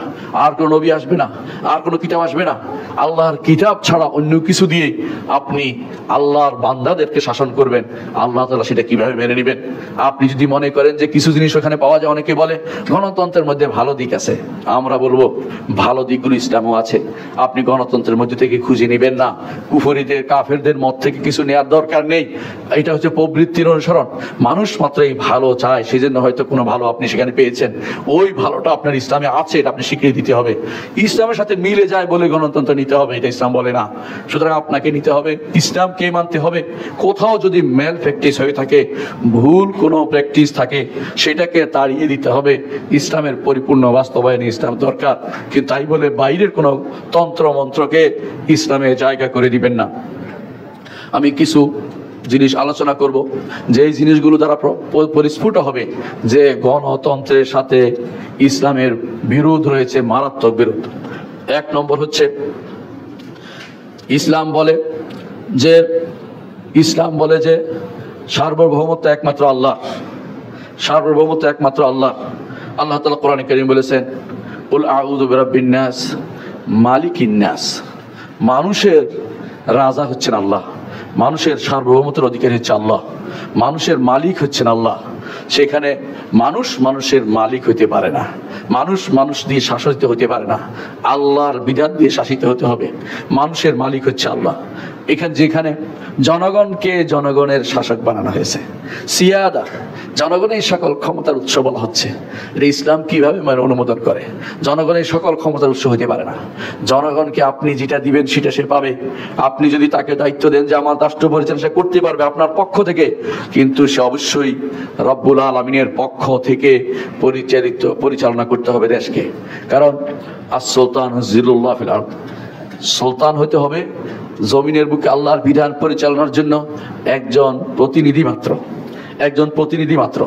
আর কোনো নবী আসবে না, আর কোনো কিতাব আসবে না। আল্লাহর কিতাব ছাড়া অন্য কিছু দিয়ে আপনি আল্লাহর বান্দাদেরকে শাসন করবেন, আল্লাহ তাআলা সেটা কিভাবে মেনে নেবেন? আপনি যদি মনে করেন যে কিছু জিনিস ওখানে পাওয়া যায়, অনেকে বলে গণতন্ত্রের মধ্যে ভালো দিক আছে, আমরা বলবো ভালো দিকগুলো ইসলামও আছে। আপনি গণতন্ত্রের মধ্যে থেকে খুঁজে নেবেন না, কুফরিদের কাফেরদের মত থেকে কিছু নেওয়ার দরকার নেই। এটা হচ্ছে প্রবৃত্তির অনুসরণ। মানুষ মাত্র এই ভালো চায়, সেই জন্য হয়তো কোনো ভালো আপনি সেখানে পেয়েছেন, ওই ভালোটা আপনার ইসলামে আছে, এটা আপনি স্বীকৃতি দিতে হবে। ইসলামের সাথে মিলে যায় বলে গণতন্ত্র নিতে হবে, এটা ইসলাম বলে না। সুতরাং আপনাকে নিতে হবে, ইসলামকে মানতে হবে। কোথাও যদি ম্যাল প্র্যাকটিস হয়ে থাকে, ভুল কোনো প্র্যাকটিস থাকে, সেটাকে তাড়িয়ে দিতে হবে। ইসলামের পরিপূর্ণ বাস্তবায়নে ইসলাম দরকার, কিন্তু তাই বলে বাইরের কোনো তন্ত্র মন্ত্রকে ইসলামে জায়গা করে দিবেন না। আমি কিছু জিনিস আলোচনা করব, যে এই জিনিসগুলো দ্বারা পরিস্ফুট হবে যে গণতন্ত্রের সাথে ইসলামের বিরোধ রয়েছে, মারাত্মক বিরোধ। 1 নম্বর হচ্ছে, ইসলাম বলে যে সার্বভৌমত্ব একমাত্র আল্লাহ, সার্বভৌমত্ব একমাত্র আল্লাহ। আল্লাহ তাআলা কোরআনে কারীম বলেছেন, কুল আউযু বিরাব্বিন নাস মালিকিন নাস। মানুষের রাজা হচ্ছেন আল্লাহ, মানুষের সার্বভৌমত্বের অধিকারী হচ্ছে আল্লাহ, মানুষের মালিক হচ্ছেন আল্লাহ। সেখানে মানুষের মালিক হইতে পারে না, মানুষ দিয়ে শাসিত হতে পারে না, আল্লাহর বিধান দিয়ে শাসিত হতে হবে। মানুষের মালিক হচ্ছে আল্লাহ। যেখানে জনগণকে জনগণের শাসক বানানো হয়েছে, সিয়াদা, জনগণের সকল ক্ষমতার উৎস বলা হচ্ছে। ইসলাম কিভাবে মানে অনুমোদন করে? জনগণের সকল ক্ষমতার উৎস হতে পারে না। জনগণকে আপনি যেটা দিবেন সেটা সে পাবে। আপনি যদি তাকে দায়িত্ব দেন যে আমার রাষ্ট্র পরিচালনা করতে পারবে আপনার পক্ষ থেকে, কিন্তু সে অবশ্যই রব্বুল আলামিনের পক্ষ থেকে পরিচালনা করতে হবে দেশকে। কারণ আস-সুলতান জিল্লুল্লাহ ফিল আরদ, সুলতান হতে হবে জমিনের বুকে আল্লাহর বিধান পরিচালনার জন্য একজন প্রতিনিধি মাত্র, একজন প্রতিনিধি মাত্র।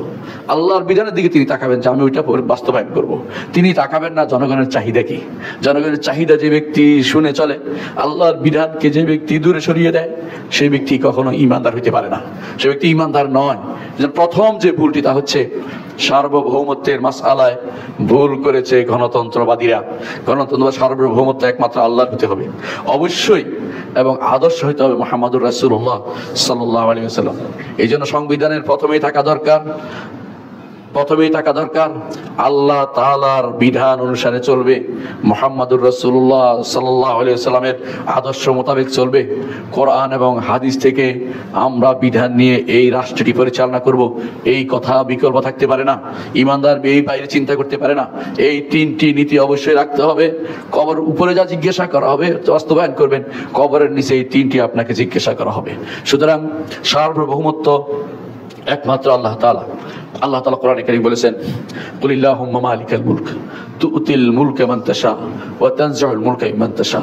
আল্লাহর বিধানের দিকে তিনি তাকাবেন যে আমি ওইটা বাস্তবায়ন করব। তিনি তাকাবেন না জনগণের চাহিদা কি। জনগণের চাহিদা যে ব্যক্তি শুনে চলে, আল্লাহর বিধানকে যে ব্যক্তি দূরে সরিয়ে দেয়, সেই ব্যক্তি কখনো ইমানদার হইতে পারে না, সে ব্যক্তি ইমানদার নয়। প্রথম যে ভুলটি তা হচ্ছে সার্বভৌমত্বের মাসআলায় ভুল করেছে গণতন্ত্রবাদীরা। গণতন্ত্র সার্বভৌমত্ব একমাত্র আল্লাহর হতে হবে অবশ্যই, এবং আদর্শ হইতে হবে মুহাম্মদুর রাসূলুল্লাহ সাল্লাল্লাহু আলাইহি ওয়াসাল্লাম। এই জন্য সংবিধানের প্রথমেই থাকা দরকার আল্লাহ তাআলার বিধান অনুসারে চলবে, মুহাম্মদুর রাসূলুল্লাহ সাল্লাল্লাহু আলাইহি ওয়াসাল্লামের আদর্শ মোতাবেক চলবে। কোরআন এবং হাদিস থেকে আমরা বিধান নিয়ে এই রাষ্ট্রটি পরিচালনা করব, এই কথা বিকল্প থাকতে পারে না। ইমানদার এই বাইরে চিন্তা করতে পারে না। এই তিনটি নীতি অবশ্যই রাখতে হবে। কবর উপরে যা জিজ্ঞাসা করা হবে বাস্তবায়ন করবেন, কবরের নিচে এই তিনটি আপনাকে জিজ্ঞাসা করা হবে। সুতরাং সার্বভৌমত্ব একমাত্র আল্লাহ তাআলা। আল্লাহ তাআলা কোরআনে কারীম বলেছেন, কুলিল্লাহুম্মা মালিকাল মুলক তুতিল মুলকা মান তাশা ওয়া তানজিউল মুলকা মিম্মান তাশা।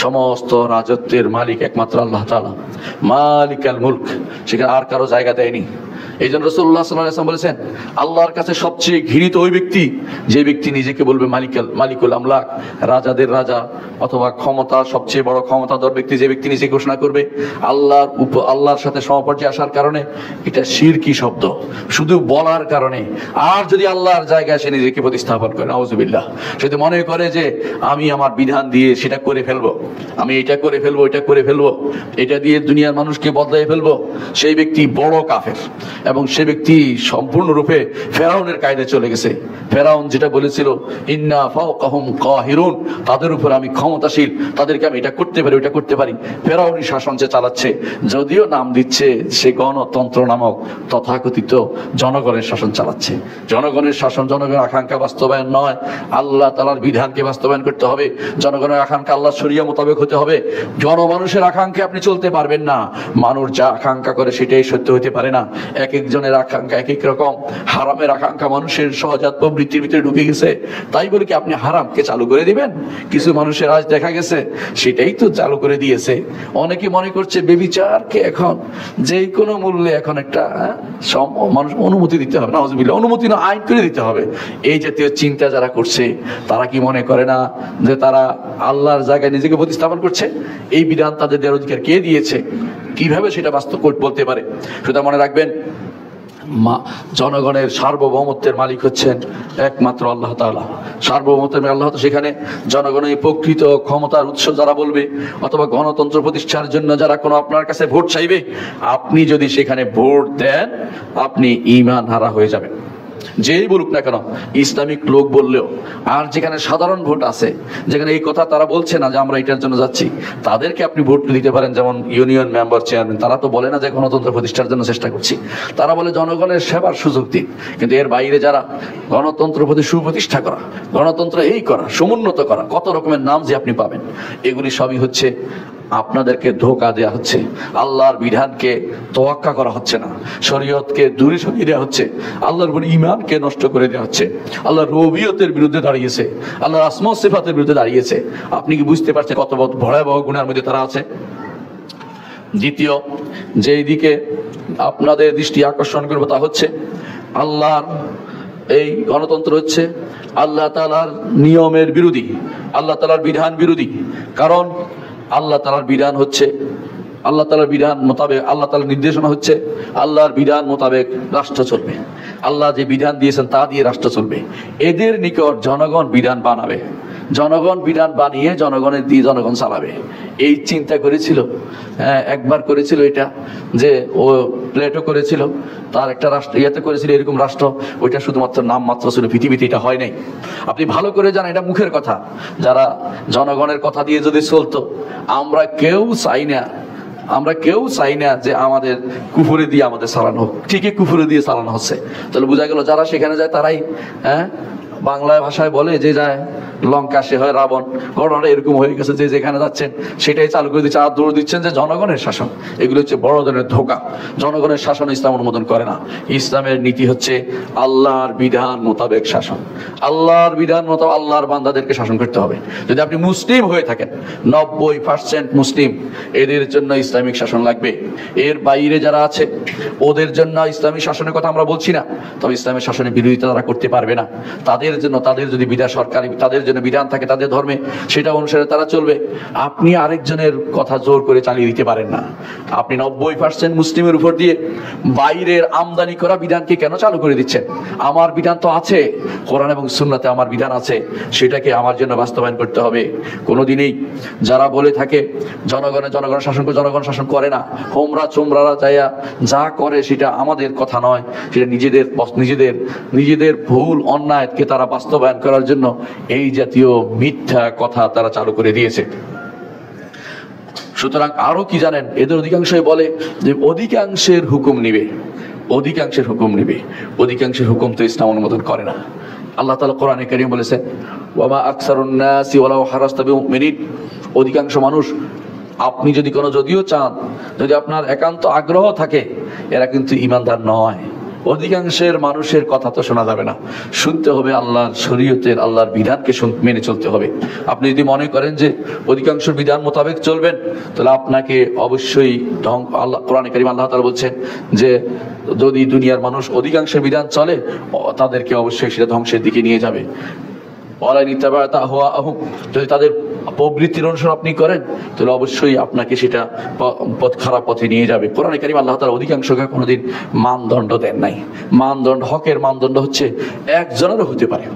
সমস্ত রাজত্বের মালিক একমাত্র আল্লাহ তাআলা, মালিকাল মুলক, সেখানে আর কারো জায়গা দেয়নি। এই জন্য রাসূলুল্লাহ সাল্লাল্লাহু আলাইহি ওয়াসাল্লাম বলেছেন, আল্লাহর কাছে সবচেয়ে ঘৃণিত ওই ব্যক্তি যে ব্যক্তি নিজেকে বলবে মালিকুল আমলাক, রাজাদের রাজা, অথবা ক্ষমতা সবচেয়ে বড় ক্ষমতাধর ব্যক্তি যে ব্যক্তি নিজেকে ঘোষণা করবে আল্লাহর সাথে সমপর্যায়ে আসার কারণে। এটা শিরকি শব্দ, শুধু বলার কারণে। আর যদি আল্লাহর জায়গায় সে নিজেকে প্রতিস্থাপন করে, নাউযুবিল্লাহ, সে তো মনে করে যে আমি আমার বিধান দিয়ে সেটা করে ফেলবো, আমি এটা করে ফেলবো, এটা করে ফেলবো, এটা দিয়ে দুনিয়ার মানুষকে বদলায় ফেলবো, সেই ব্যক্তি বড় কাফের। এবং সে ব্যক্তি সম্পূর্ণরূপে ফেরাউনের কায়দায় চলে গেছে। ফেরাউন যেটা বলেছিল, ইন্না ফাওকাহুম কাহিরুন, তাদের উপর আমি ক্ষমতাশীল, তাদেরকে আমি এটা করতে পারি, ওটা করতে পারি। ফেরাউনি শাসন সে চালাচ্ছে, যদিও নাম দিচ্ছে সে গণতন্ত্র নামক তথাকথিত জনগণের শাসন চালাচ্ছে। জনগণের শাসন, জনগণের আকাঙ্ক্ষা বাস্তবায়ন নয়, আল্লাহ তাআলার বিধানকে বাস্তবায়ন করতে হবে। জনগণের আকাঙ্ক্ষা আল্লাহ শরিয়া মোতাবেক হতে হবে। জনমানুষের আকাঙ্ক্ষা আপনি চলতে পারবেন না। মানুষ যা আকাঙ্ক্ষা করে সেটাই সত্য হতে পারে না। এক একজনের আকাঙ্ক্ষা এক এক রকম। হারামের আকাঙ্ক্ষা মানুষের সহজাত প্রবৃত্তির ভিতরে ঢুকে গেছে, তাই বলে কি আপনি হারামকে চালু করে দিবেন? কিছু মানুষের আজ দেখা গেছে সেটাই তো চালু করে দিয়েছে। অনেকে মনে করছে বেবিচারকে এখন যে কোনো মূল্যে এখন একটা মানুষ অনুমতি দিতে হবে, নাউযুবিল্লাহ, অনুমতি না, আইন করে দিতে হবে। এই জাতীয় চিন্তা যারা করছে তারা কি মনে করে না যে তারা আল্লাহর জায়গায় নিজেকে প্রতিস্থাপন করছে? এই বিধান তাদের দেওয়ার অধিকার কে দিয়েছে? কিভাবে সেটা বাস্তব বলতে পারে? সুতরাং মনে রাখবেন, জনগণের সার্বভৌমত্বের মালিক হচ্ছেন একমাত্র আল্লাহ তাআলা। সার্বভৌমত্বের আল্লাহ, সেখানে জনগণের প্রকৃত ক্ষমতার উৎস যারা বলবে, অথবা গণতন্ত্র প্রতিষ্ঠার জন্য যারা কোনো আপনার কাছে ভোট চাইবে, আপনি যদি সেখানে ভোট দেন আপনি ঈমান হারা হয়ে যাবেন। যেই বলুক না কেন, ইসলামিক লোক বললেও। আর যেখানে সাধারণ ভোট আছে, যেখানে এই কথা তারা বলছে না যে আমরা এটার জন্য যাচ্ছি, তাদেরকে আপনি ভোট দিতে পারেন। যেমন ইউনিয়ন মেম্বার, চেয়ারম্যান, তারা তো বলে না যে গণতন্ত্র প্রতিষ্ঠার জন্য চেষ্টা করছি, তারা বলে জনগণের সেবার সুযোগ দিন। কিন্তু এর বাইরে যারা গণতন্ত্র প্রতি সুপ্রতিষ্ঠা করা, গণতন্ত্র এই করা, সমুন্নত করা, কত রকমের নাম যে আপনি পাবেন, এগুলি সবই হচ্ছে আপনাদেরকে ধোঁকা দেওয়া হচ্ছে। আল্লাহর বিধানকে তোয়াক্কা করা হচ্ছে না, শরীয়তকে দূরে সরিয়ে দেওয়া হচ্ছে, আল্লাহর উপর ঈমানকে নষ্ট করে দেওয়া হচ্ছে, আল্লাহর রুবুবিয়তের বিরুদ্ধে দাঁড়িয়েছে, আল্লাহর আসমা ওয়া সিফাতের বিরুদ্ধে দাঁড়িয়েছে। আপনি কি বুঝতে পারছেন কত ভয়াবহ গুনাহের মধ্যে তারা আছে? দ্বিতীয় যেই দিকে আপনাদের দৃষ্টি আকর্ষণ করব তা হচ্ছে, আল্লাহর এই গণতন্ত্র হচ্ছে আল্লাহ তাআলার নিয়মের বিরোধী, আল্লাহ তাআলার বিধান বিরোধী। কারণ আল্লাহ তাআলার বিধান হচ্ছে, আল্লাহ তাআলার বিধান মোতাবেক, আল্লাহ তাআলার নির্দেশনা হচ্ছে আল্লাহর বিধান মোতাবেক রাষ্ট্র চলবে। আল্লাহ যে বিধান দিয়েছেন তা দিয়ে রাষ্ট্র চলবে। এদের নিকট জনগণ বিধান বানাবে, জনগণ বিধান বানিয়ে জনগণের দিয়ে জনগণ চালাবে। এই চিন্তা করেছিল, একবার করেছিল এটা, যে ও প্লেটো করেছিল, তার একটা রাষ্ট্র ইয়াতে করেছিল এরকম রাষ্ট্র, ওইটা শুধুমাত্র নাম মাত্র ছিল, পৃথিবীতে এটা হয় নাই। আপনি ভালো করে জানেন এটা মুখের কথা। যারা জনগণের কথা দিয়ে যদি চলতো, আমরা কেউ চাই না আমরা কেউ চাই না যে আমাদের কুফুরে দিয়ে আমাদের চালানো হোক, ঠিকই কুফুরে দিয়ে চালানো হচ্ছে। তাহলে বোঝা গেল যারা সেখানে যায় তারাই বাংলা ভাষায় বলে যে যায় লঙ্কা সে হয় রাবণ। ঘটনাটা এরকম হয়ে গেছে যে যেখানে যাচ্ছেন সেটাই চালু করে দিচ্ছে, আর দৌড় দিচ্ছেন যে জনগণের শাসন। এগুলো হচ্ছে বড় ধরনের ধোঁকা। জনগণের শাসন ইসলাম অনুমোদন করে না। ইসলামের নীতি হচ্ছে আল্লাহর বিধান মোতাবেক শাসন। আল্লাহর বিধান মোতাবেক আল্লাহর বান্দাদেরকে শাসন করতে হবে। যদি আপনি মুসলিম হয়ে থাকেন, 90% মুসলিম, এদের জন্য ইসলামিক শাসন লাগবে। এর বাইরে যারা আছে ওদের জন্য ইসলামিক শাসনের কথা আমরা বলছি না, তবে ইসলামের শাসনের বিরোধিতা তারা করতে পারবে না। তাদের জন্য, তাদের যদি বিধান সরকারি, তাদের জন্য বিধান থাকে তাদের ধর্মে, সেটা অনুসারে তারা চলবে। আপনি আরেকজনের কথা জোর করে চালিয়ে দিতে পারেন না। আপনি 90% মুসলিমের উপর দিয়ে বাইরের আমদানি করা বিধানকে কেন চালু করে দিচ্ছেন? আমার বিধান তো আছে, কোরআন এবং সুন্নাতে আমার বিধান আছে, সেটাকে আমার জন্য বাস্তবায়ন করতে হবে। কোনোদিনই যারা বলে থাকে জনগণ শাসন করে, জনগণ শাসন করে না, হোমরা চোমরারা যাইয়া যা করে সেটা আমাদের কথা নয়, সেটা নিজেদের ভুল অন্যায়কে তারা বাস্তবায়ন করার জন্য এই জাতীয় মিথ্যা কথা তারা চালু করে দিয়েছে। সুতরাং আরো কি জানেন, এদের অধিকাংশই বলে যে অধিকাংশের হুকুম নিবে, অধিকাংশের হুকুম নিবে। অধিকাংশের হুকুম তো ইসলাম অনুমোদন করে না। আল্লাহ তাআলা কোরআনে কারীম বলেছেন, ওয়ামা আকসারুন নাসি ওয়ালাউ হারাসতা বিমুমিনিন, অধিকাংশ মানুষ, আপনি যদিও চান, যদি আপনার একান্ত আগ্রহ থাকে, এরা কিন্তু ঈমানদার নয়। অধিকাংশের মানুষের কথা তো শোনা যাবে না, শুনতে হবে আল্লাহর শরীয়তের, আল্লাহর বিধানকে মেনে চলতে হবে। আপনি যদি মনে করেন যে অধিকাংশ বিধান মোতাবেক চলবেন, তাহলে আপনাকে অবশ্যই আল্লাহ কোরআনে কারীম আল্লাহ তাআলা বলছেন যে যদি দুনিয়ার মানুষ অধিকাংশের বিধান চলে, তাদেরকে অবশ্যই সেটা ধ্বংসের দিকে নিয়ে যাবে। যদি তাদের প্রবৃত্তির অনুসরণ আপনি করেন, তাহলে অবশ্যই আপনাকে সেটা খারাপ পথে নিয়ে যাবে। কোরআনে কারীম আল্লাহ তাআলা অধিকাংশকে কোনোদিন মানদণ্ড দেন নাই। মানদণ্ড, হকের মানদণ্ড হচ্ছে একজনেরও হতে পারে।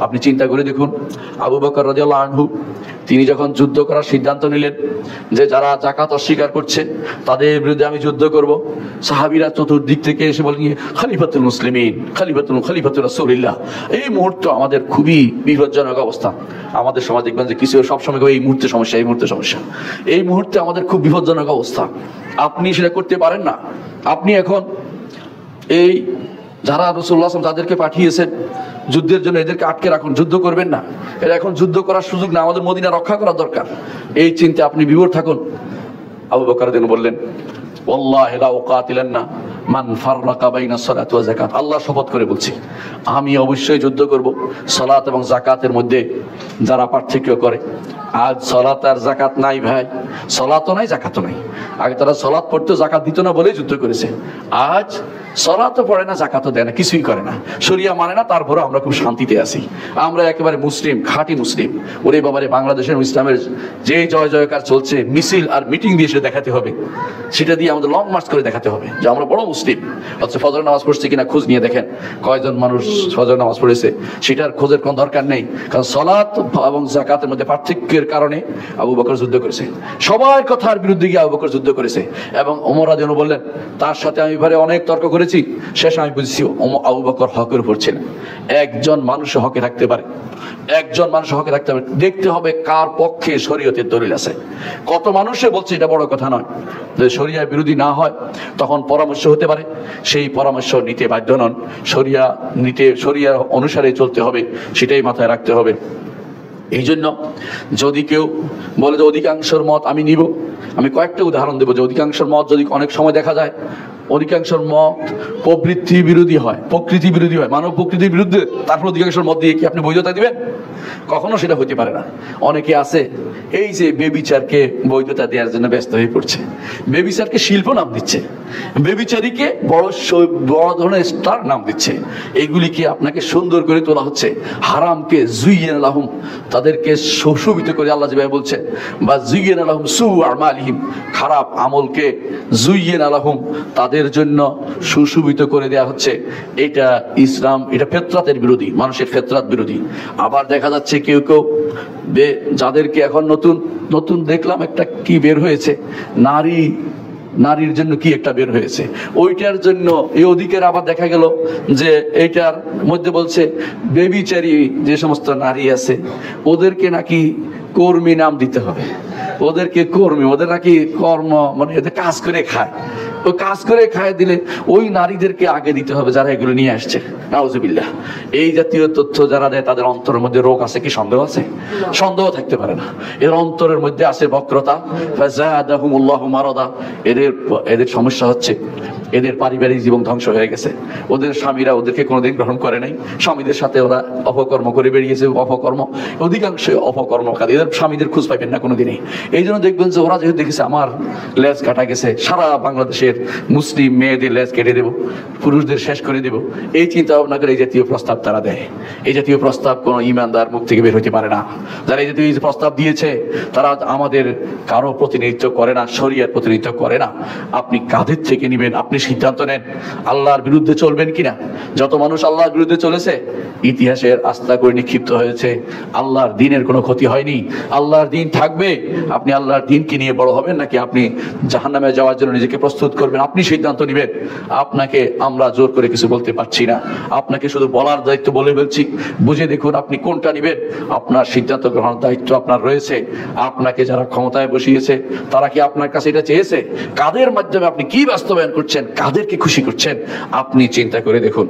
আপনি চিন্তা করে দেখুন, আবু বকর রাদিয়াল্লাহু আনহু তিনি যখন যুদ্ধ করার সিদ্ধান্ত নিলেন যে যারা যাকাত অস্বীকার করছে তাদের বিরুদ্ধে আমি যুদ্ধ করব, সাহাবীরা চতুর্দিক থেকে এসে বলেন, খলিফাতুল মুসলিমিন, খলিফাতুর রাসূলুল্লাহ। এই মুহূর্তে আমাদের খুবই বিপজ্জনক অবস্থা। আমাদের সমাজ দেখবেন যে কিছু সবসময় এই মুহূর্তে সমস্যা, এই মুহূর্তে সমস্যা, এই মুহূর্তে আমাদের খুব বিপজ্জনক অবস্থা। আপনি সেটা করতে পারেন না। আপনি এখন এই যারা রাসূলুল্লাহ তাদেরকে পাঠিয়েছেন যুদ্ধের জন্য, এদেরকে আটকে রাখুন, যুদ্ধ করবেন না। এরা এখন যুদ্ধ করার সুযোগ না, আমাদের মদিনা রক্ষা করার দরকার। এই চিন্তা আপনি বিভোর থাকুন। আবু বকর রাদিয়াল্লাহু বললেন, ওয়াল্লাহি লা উকাতিলান্না মান ফাররাকা বাইনা সালাত ওয়া যাকাত, আল্লাহ শপথ করে বলছি, আমি অবশ্যই যুদ্ধ করব সালাত এবং যাকাতের মধ্যে যারা পার্থক্য করে। আজ সালাত আর যাকাত নাই ভাই, সালাতও নাই যাকাতও নাই। আগে তারা সালাত পড়তো, যাকাত দিত না বলেই যুদ্ধ করেছে। আজ সালাতও পড়ে না, যাকাতও দেয় না, কিছুই করে না, শরিয়া মানে না, তারপরে আমরা খুব শান্তিতে আছি। আমরা একেবারে মুসলিম, খাঁটি মুসলিম। ওরে বাবারে, বাংলাদেশের ইসলামের যে জয় জয়কার চলছে, মিছিল আর মিটিং দিয়ে সেটা দেখাতে হবে, সেটা দিয়ে আমাদের লং মার্চ করে দেখাতে হবে যে আমরা বড় মুসলিম। অথচ ফজর নামাজ পড়ছে কিনা খোঁজ নিয়ে দেখেন, কয়জন মানুষ ফজর নামাজ পড়েছে, সেটার খোঁজের কোনো দরকার নেই। কারণ সালাত এবং যাকাতের মধ্যে পার্থক্যের কারণে আবু বকর যুদ্ধ করেছে, সবার কথার বিরুদ্ধে গিয়ে আবু বকর যুদ্ধ করেছে। এবং ওমর রাদিয়াল্লাহু বললেন, তার সাথে আমি এবারে অনেক তর্ক করেছি, শেষে আমি বুঝেছি আবু বকর হকের উপর ছিলেন। একজন মানুষ হকে থাকতে পারে, একজন মানুষ হকে থাকতে পারে, দেখতে হবে কার পক্ষে শরীয়তের দলিল আছে। কত মানুষে বলছে এটা বড় কথা নয়, যদি শরিয়া বিরোধী না হয় তখন পরামর্শ হতে পারে, সেই পরামর্শ নিতে বাধ্য নন। শরিয়া অনুসারে চলতে হবে, সেটাই মাথায় রাখতে হবে। এই জন্য যদি কেউ বলে যে অধিকাংশের মত আমি নিব, আমি কয়েকটা উদাহরণ দেবো যে অধিকাংশের মত যদি অনেক সময় দেখা যায় অধিকাংশের মত প্রবৃত্তি বিরোধী হয়, প্রকৃতি বিরোধী হয়, মানব প্রকৃতির বিরুদ্ধে, তারপর অধিকাংশের মত দিয়ে কি আপনি বৈধতা দিবেন? কখনো সেটা হতে পারে না। অনেকে আছে এই যে বেবিচারকে বৈধতা দেওয়ার জন্য ব্যস্ত হয়ে পড়ছে, বেবিচারকে শিল্প নাম দিচ্ছে, বেবিচারীকে বড় ধরনের স্টার নাম দিচ্ছে। এগুলিকে আপনাকে সুন্দর করে তোলা হচ্ছে। হারামকে জুইয়িনা লাহুম, তাদেরকে সুশোভিত করে আল্লাহ যেভাবে বলছেন, বা জুইয়িনা লাহুম সুউ আমালিহিম, খারাপ আমলকে জুইয়িনা লাহুম, তাদের জন্য সুশোভিত করে দেয়া হচ্ছে। এটা ইসলাম, এটা ফিতরাতের বিরোধী, মানুষের ফিতরাত বিরোধী। আবার দেখা যাচ্ছে কেউ কেউ যাদেরকে এখন নতুন দেখলাম একটা কি বের হয়েছে, নারীর জন্য কি একটা বের হয়েছে, ওইটার জন্য এই অধিকার আবার দেখা গেল যে এইটার মধ্যে বলছে বেবিচারী যে সমস্ত নারী আছে ওদেরকে নাকি কর্মী নাম দিতে হবে। ওদেরকে কর্মী, ওদের নাকি কর্ম মানে এদের কাজ করে খায়, ওই কাজ করে খায় দিলে ওই নারীদেরকে আগে দিতে হবে যারা এগুলো নিয়ে আসছে। নাউজুবিল্লাহ। এই জাতীয় তথ্য যারা দেয় তাদের অন্তরের মধ্যে রোগ আছে কি সন্দেহ আছে? সন্দেহ থাকতে পারে না। এর অন্তরের মধ্যে আছে বক্রতা, ফাযাদাহুমুল্লাহু মারাদা। এদের সমস্যা হচ্ছে এদের পারিবারিক জীবন ধ্বংস হয়ে গেছে। ওদের স্বামীরা ওদেরকে কোনোদিন গ্রহণ করে নাই, স্বামীদের সাথে ওরা অপকর্ম করে বেরিয়েছে, অপকর্ম, অধিকাংশ অপকর্মকারী। এদের স্বামীদের খোঁজ পাইবেন না কোনোদিনই। এই জন্য দেখবেন যে ওরা যেহেতু দেখেছে আমার লেজ কাটা গেছে, সারা বাংলাদেশের মুসলিম মেয়েদের লেজ কেটে দেব, পুরুষদের শেষ করে দেব, এই চিন্তা ভাবনা করে এই জাতীয় প্রস্তাব তারা দেয়। এই জাতীয় প্রস্তাব কোনো ইমানদার মুখ থেকে বের হতে পারে না। যারা এই জাতীয় প্রস্তাব দিয়েছে তারা আমাদের কারো প্রতিনিধিত্ব করে না, শরিয়ার প্রতিনিধিত্ব করে না। আপনি কাদের থেকে নেবেন, আপনি সিদ্ধান্ত নেন আল্লাহর বিরুদ্ধে চলবেন কিনা। যত মানুষ আল্লাহর বিরুদ্ধে চলেছে ইতিহাসের আস্থা করে নিক্ষিপ্ত হয়েছে, আল্লাহর দ্বীনের কোনো ক্ষতি হয়নি। আল্লাহর দ্বীন থাকবে। আপনি আল্লাহর দ্বীনকে নিয়ে বড় হবেন নাকি আপনি জাহান্নামে যাওয়ার জন্য নিজেকে প্রস্তুত করবেন, আপনি সিদ্ধান্ত নেবেন। আপনাকে আমরা জোর করে কিছু বলতে পারছি না, আপনাকে শুধু বলার দায়িত্ব বলে বলছি। বুঝে দেখুন আপনি কোনটা নেবেন। আপনার সিদ্ধান্ত গ্রহণের দায়িত্ব আপনার রয়েছে। আপনাকে যারা ক্ষমতায় বসিয়েছে তারা কি আপনার কাছে এটা চেয়েছে? কাদের মাধ্যমে আপনি কি বাস্তবায়ন করছেন, কাদেরকে খুশি করছেন, আপনি চিন্তা করে দেখুন।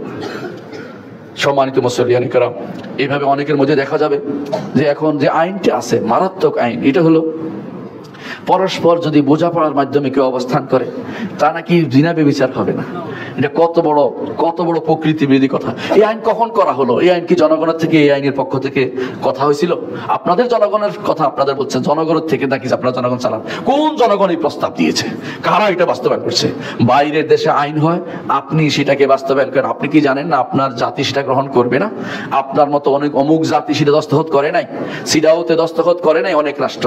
সম্মানিত মুসলিয়ান কিরাম, এইভাবে অনেকের মধ্যে দেখা যাবে যে এখন যে আইনটা আছে মারাত্মক আইন, এটা হলো পরস্পর যদি বোঝাপড়ার মাধ্যমে কেউ অবস্থান করে তা নাকি জিনা ব্যভিচার হবে না। এটা কত বড় প্রকৃতি বিরোধী কথা। এই আইন কখন করা হলো? এই আইন কি জনগণের থেকে, এই আইনের পক্ষ থেকে কথা হয়েছিল? আপনাদের জনগণের কথা আপনাদের বলছেন, জনগণের থেকে নাকি আপনারা জনগণ চালান? কোন জনগণ এই প্রস্তাব দিয়েছে? কারা এটা বাস্তবায়ন করছে? বাইরের দেশে আইন হয়, আপনি সেটাকে বাস্তবায়ন করেন। আপনি কি জানেন না আপনার জাতি সেটা গ্রহণ করবে না? আপনার মতো অনেক অমুক জাতি সেটা দস্তখত করে নাই, সিডাওতে দস্তখত করে নাই অনেক রাষ্ট্র।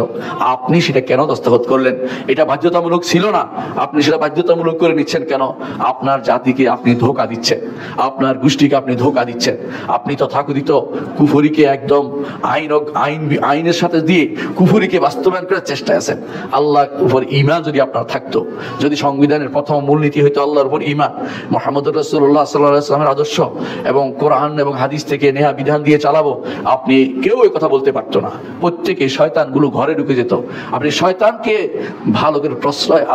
আপনি সেটা কেন দস্তখত করলেন? এটা বাধ্যতামূলক ছিল না, আপনি সেটা বাধ্যতামূলক করে নিচ্ছেন কেন? আপনার জাতিকে আপনি ধোঁকা দিচ্ছেন, আপনার গোষ্ঠীকে আপনি ধোঁকা দিচ্ছেন। আপনি তথাকথিত কুফরিকে একদম আইনের সাথে দিয়ে কুফরিকে বাস্তবায়ন করার চেষ্টায় আছেন। আল্লাহর উপর ঈমান যদি আপনার থাকতো, যদি সংবিধানের প্রথম মূলনীতি হইতো আল্লাহর উপর ঈমান, মুহাম্মদুর রাসূলুল্লাহ সাল্লাল্লাহু আলাইহি ওয়াসাল্লামের আদর্শ এবং কোরআন এবং হাদিস থেকে নেয়া বিধান দিয়ে চালাবো, আপনি কেউ এই কথা বলতে পারতো না। প্রত্যেকে শয়তানগুলো ঘরে ঢুকে যেত। আপনি শয়তানকে ভালো করে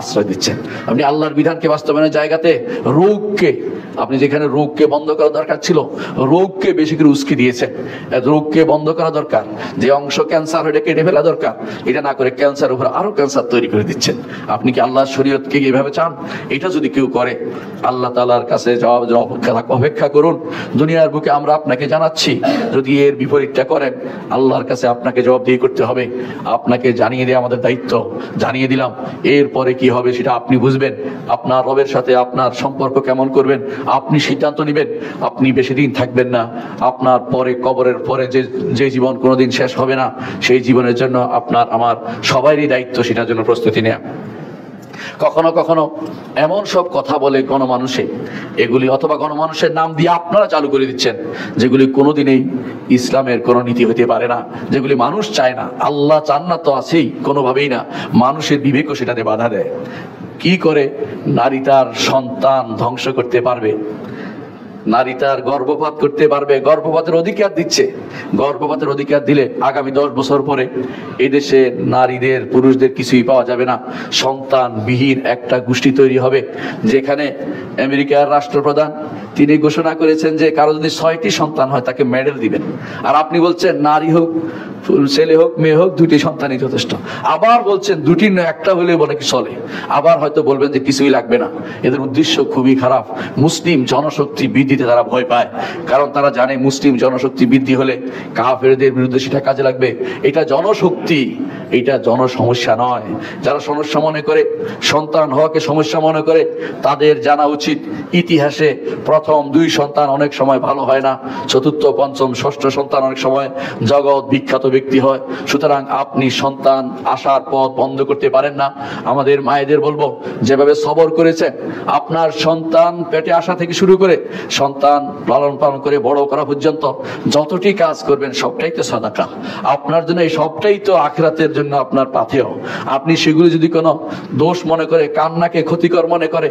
আশ্রয় দিচ্ছেন। আপনি আল্লাহর বিধানকে বাস্তবায়নের জায়গাতে রোগকে, আপনি যেখানে রোগকে বন্ধ করা দরকার ছিল, রোগকে বেশি করে উস্কে দিয়েছেন। রোগকে বন্ধ করা দরকার, যে অংশ ক্যান্সার হয়ে কেটে ফেলা দরকার, এটা না করে ক্যান্সার উপর আরো ক্যান্সার তৈরি করে দিচ্ছেন। আপনি কি আল্লাহর শরীয়তকে এইভাবে চান? এটা যদি কেউ করে, আল্লাহ তাআলার কাছে অপেক্ষা করুন। দুনিয়ার বুকে আমরা আপনাকে জানাচ্ছি, যদি এর বিপরীতটা করেন আল্লাহর কাছে আপনাকে জবাবদিহি করতে হবে। আপনাকে জানিয়ে দেওয়া আমাদের দায়িত্ব, জানিয়ে দিলাম। এরপরে কি হবে সেটা আপনি বুঝবেন। আপনার রবের সাথে আপনার সম্পর্ক কেমন করবেন আপনি সিদ্ধান্ত নেবেন। আপনি বেশি দিন থাকবেন না, আপনার পরে কবরের পরে যে জীবন কোনোদিন শেষ হবে না, সেই জীবনের জন্য আপনার আমার সবারই দায়িত্ব সেটার জন্য প্রস্তুতি নেওয়া। কখনো কখনো এমন সব কথা বলে গণমানুষে, এগুলি অথবা গণমানুষের নাম দিয়ে আপনারা চালু করে দিচ্ছেন, যেগুলি কোনোদিনই ইসলামের কোনো নীতি হতে পারে না, যেগুলি মানুষ চায় না। আল্লাহ চান না তো আছেই, কোনোভাবেই না। মানুষের বিবেকও সেটাতে বাধা দেয়। কি করে নারী তার সন্তান ধ্বংস করতে পারবে? নারী তার গর্ভপাত করতে পারবে, গর্ভপাতের অধিকার দিচ্ছে। গর্ভপাতের অধিকার দিলে আগামী 10 বছর পরে এদেশে নারীদের পুরুষদের কিছুই পাওয়া যাবে না। সন্তানবিহীন একটা গোষ্ঠী তৈরি হবে, যেখানে আমেরিকার রাষ্ট্রপ্রধান তিনি ঘোষণা করেছেন যে কারো যদি 6টি সন্তান হয় তাকে মেডেল দিবেন। আর আপনি বলছেন নারী হোক, ছেলে হোক, মেয়ে হোক, 2টি সন্তানই যথেষ্ট। আবার বলছেন 2টি নয়, একটা হলে বলে কি চলে। আবার হয়তো বলবেন যে কিছুই লাগবে না। এদের উদ্দেশ্য খুবই খারাপ। মুসলিম জনশক্তি বৃদ্ধিতে তারা ভয় পায়, কারণ তারা জানে মুসলিম জনশক্তি বৃদ্ধি হলে কাফেরদের বিরুদ্ধে সেটা কাজে লাগবে। এটা জনশক্তি, এটা জনসমস্যা নয়। যারা সমস্যা মনে করে, সন্তান হওয়াকে সমস্যা মনে করে, তাদের জানা উচিত ইতিহাসে প্রথম 2 সন্তান অনেক সময় ভালো হয় না, 4র্থ, 5ম, 6ষ্ঠ সন্তান অনেক সময় জগৎ বিখ্যাত ব্যক্তি হয়। সুতরাং আপনি সন্তান আসার পথ বন্ধ করতে পারেন না। আমাদের মায়েদের বলবো, যেভাবে সবর করেছেন, আপনার সন্তান পেটে আসা থেকে শুরু করে সন্তান লালন পালন করে বড় করা পর্যন্ত যতটি কাজ করবেন সবটাই তো সাদাকা। আপনার জন্য এই সবটাই তো আখিরাতের জন্য আপনার পাথেয়। আপনি সেগুলো যদি কোনো দোষ মনে করে, কান্নাকে ক্ষতিকর মনে করে,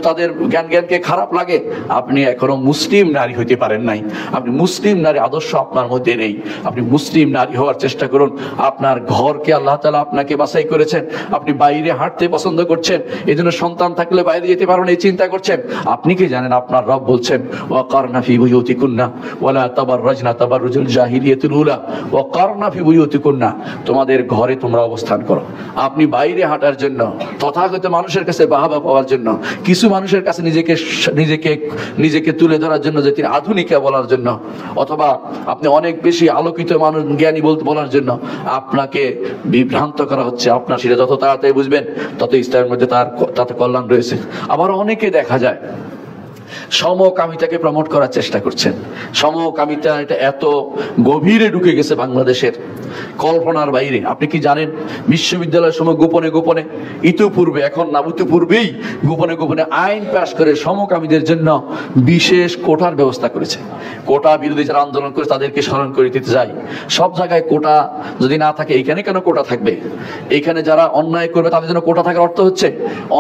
তাদের জ্ঞানকে খারাপ লাগে, আপনি এখনো মুসলিম নারী হইতে পারেন নাই, আপনি মুসলিম নারী আদর্শ আপনার মধ্যে নেই। আপনি মুসলিম নারী হওয়ার চেষ্টা করুন। আপনার ঘরকে আল্লাহ তাআলা আপনাকে বাছাই করেছেন, আপনি বাইরে হাঁটতে পছন্দ করছেন, এই জন্য সন্তান থাকলে বাইরে যেতে পারবেন এই চিন্তা করছেন। আপনি কি জানেন আপনার রব বলছেন ওয়াকারনা ফি বুয়ুতিকুন্না ওয়ালা তাবাররাজনা তাবাররুজুল জাহিলিয়াতুল উলা ওয়াকারনা ফি বুয়ুতিকুন্না, তোমাদের ঘরে তোমরা অবস্থান করো। আপনি বাইরে হাঁটার জন্য, তথাগত মানুষের কাছে বাহবা পাওয়ার জন্য, কিছু মানুষের কাছে নিজেকে নিজেকে নিজেকে তুলে ধরার জন্য, যে তিনি আধুনিকা বলার জন্য, অথবা আপনি অনেক বেশি আলোকিত মানুষ জ্ঞানী বলার জন্য আপনাকে বিভ্রান্ত করা হচ্ছে। আপনার সেটা যত তাড়াতাড়ি বুঝবেন তত ইসলামের মধ্যে তাতে কল্যাণ রয়েছে। আবার অনেকে দেখা যায় সমকামিতাকে প্রমোট করার চেষ্টা করছেন। সমকামিতা এটা এত গভীরে ঢুকে গেছে বাংলাদেশের, কল্পনার বাইরে। আপনি কি জানেন বিশ্ববিদ্যালয়ের সময় গোপনে গোপনে, ইতিপূর্বে, এখন না ইতিপূর্বেই গোপনে গোপনে আইন পাশ করে সমকামীদের জন্য বিশেষ কোটার ব্যবস্থা করেছে। কোটা বিরোধী যারা আন্দোলন করে তাদেরকে স্মরণ করে দিতে যাই, সব জায়গায় কোটা যদি না থাকে এখানে কেন কোটা থাকবে? এখানে যারা অন্যায় করবে তাদের জন্য কোটা থাকার অর্থ হচ্ছে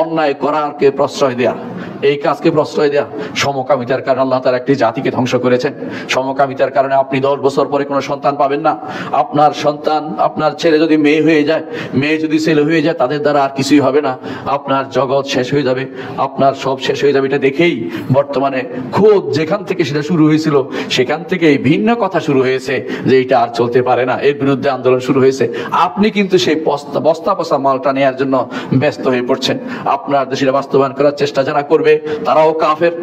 অন্যায় করারকে প্রশ্রয় দেয়া, এই কাজকে প্রশ্রয় দেয়া। সমকামিতার কারণে আল্লাহ তাআলা একটি জাতিকে ধ্বংস করেছেন। সমকামিতার কারণে আপনি 10 বছর পরে কোনো সন্তান পাবেন না। আপনার সন্তান, আপনার ছেলে যদি মেয়ে হয়ে যায়, মেয়ে যদি ছেলে হয়ে যায়, তাদের দ্বারা আর কিছুই হবে না। আপনার জগৎ শেষ হয়ে যাবে, আপনার সব শেষ হয়ে যাবে। এটা দেখেই বর্তমানে খোদ যেখান থেকে সেটা শুরু হয়েছিল সেখান থেকে ভিন্ন কথা শুরু হয়েছে যে এটা আর চলতে পারে না, এর বিরুদ্ধে আন্দোলন শুরু হয়েছে। আপনি কিন্তু সেই বস্তা পচা মালটা নেওয়ার জন্য ব্যস্ত হয়ে পড়ছেন। আপনার দেশে বাস্তবায়ন করার চেষ্টা যারা করবে তারাও কাফের,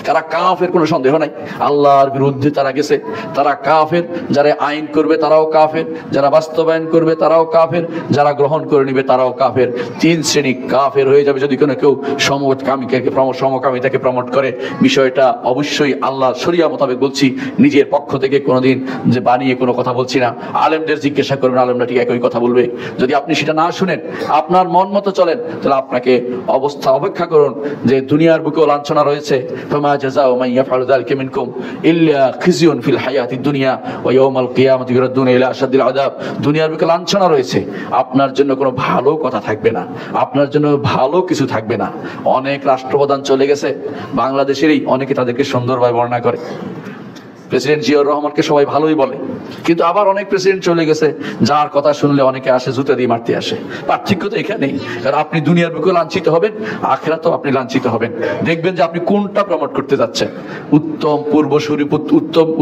তারা কাফের, কোনো সন্দেহ নাই। আল্লাহর বিরুদ্ধে তারা গেছে, তারা কাফের। যারা আইন করবে তারাও কাফের, যারা বাস্তবায়ন করবে তারাও কাফের, যারা গ্রহণ করে নিবে তারাও কাফের। 3 শ্রেণী কাফের হয়ে যাবে যদি কোনো কেউ সমকামিতাকে প্রমোট করে। বিষয়টা অবশ্যই আল্লাহ শরিয়া মোতাবেক বলছি, নিজের পক্ষ থেকে কোনোদিন যে বানিয়ে কোনো কথা বলছি না। আলেমদের জিজ্ঞাসা করবেন, আলেমরা ঠিক একই কথা বলবে। যদি আপনি সেটা না শুনেন, আপনার মন মতো চলেন, তাহলে আপনাকে অবস্থা অপেক্ষা করুন যে দুনিয়ার বুকেও লাঞ্ছনা রয়েছে। জাযাউ মান ইয়াফআলু যালিকা মিনকুম ইল্লা খিজিয়ুন ফিল হায়াতিদ দুনিয়া ওয়া ইয়াউমাল কিয়ামাতি ইউরাদুনা ইলা আশাদ্দিল আযাব। দুনিয়ার বুকে লাঞ্ছনা রয়েছে, আপনার জন্য কোনো ভালো কথা থাকবে না, আপনার জন্য ভালো কিছু থাকবে না। অনেক রাষ্ট্রপ্রধান চলে গেছে বাংলাদেশেরই, অনেকে তাদেরকে সুন্দরভাবে বর্ণনা করে। প্রেসিডেন্ট জিয়াউর রহমানকে সবাই ভালোই বলে, কিন্তু আবার অনেক প্রেসিডেন্ট চলে গেছে যার কথা শুনলে অনেকে আসে জুতা দিয়ে মারতে আসে। পার্থক্য তো এখানেই। কারণ আপনি দুনিয়ার বুকে লাঞ্ছিত হবেন, আখিরাতেও আপনি লাঞ্ছিত হবেন। দেখবেন যে আপনি কোনটা প্রমোট করতে যাচ্ছেন। উত্তম পূর্বসূরি,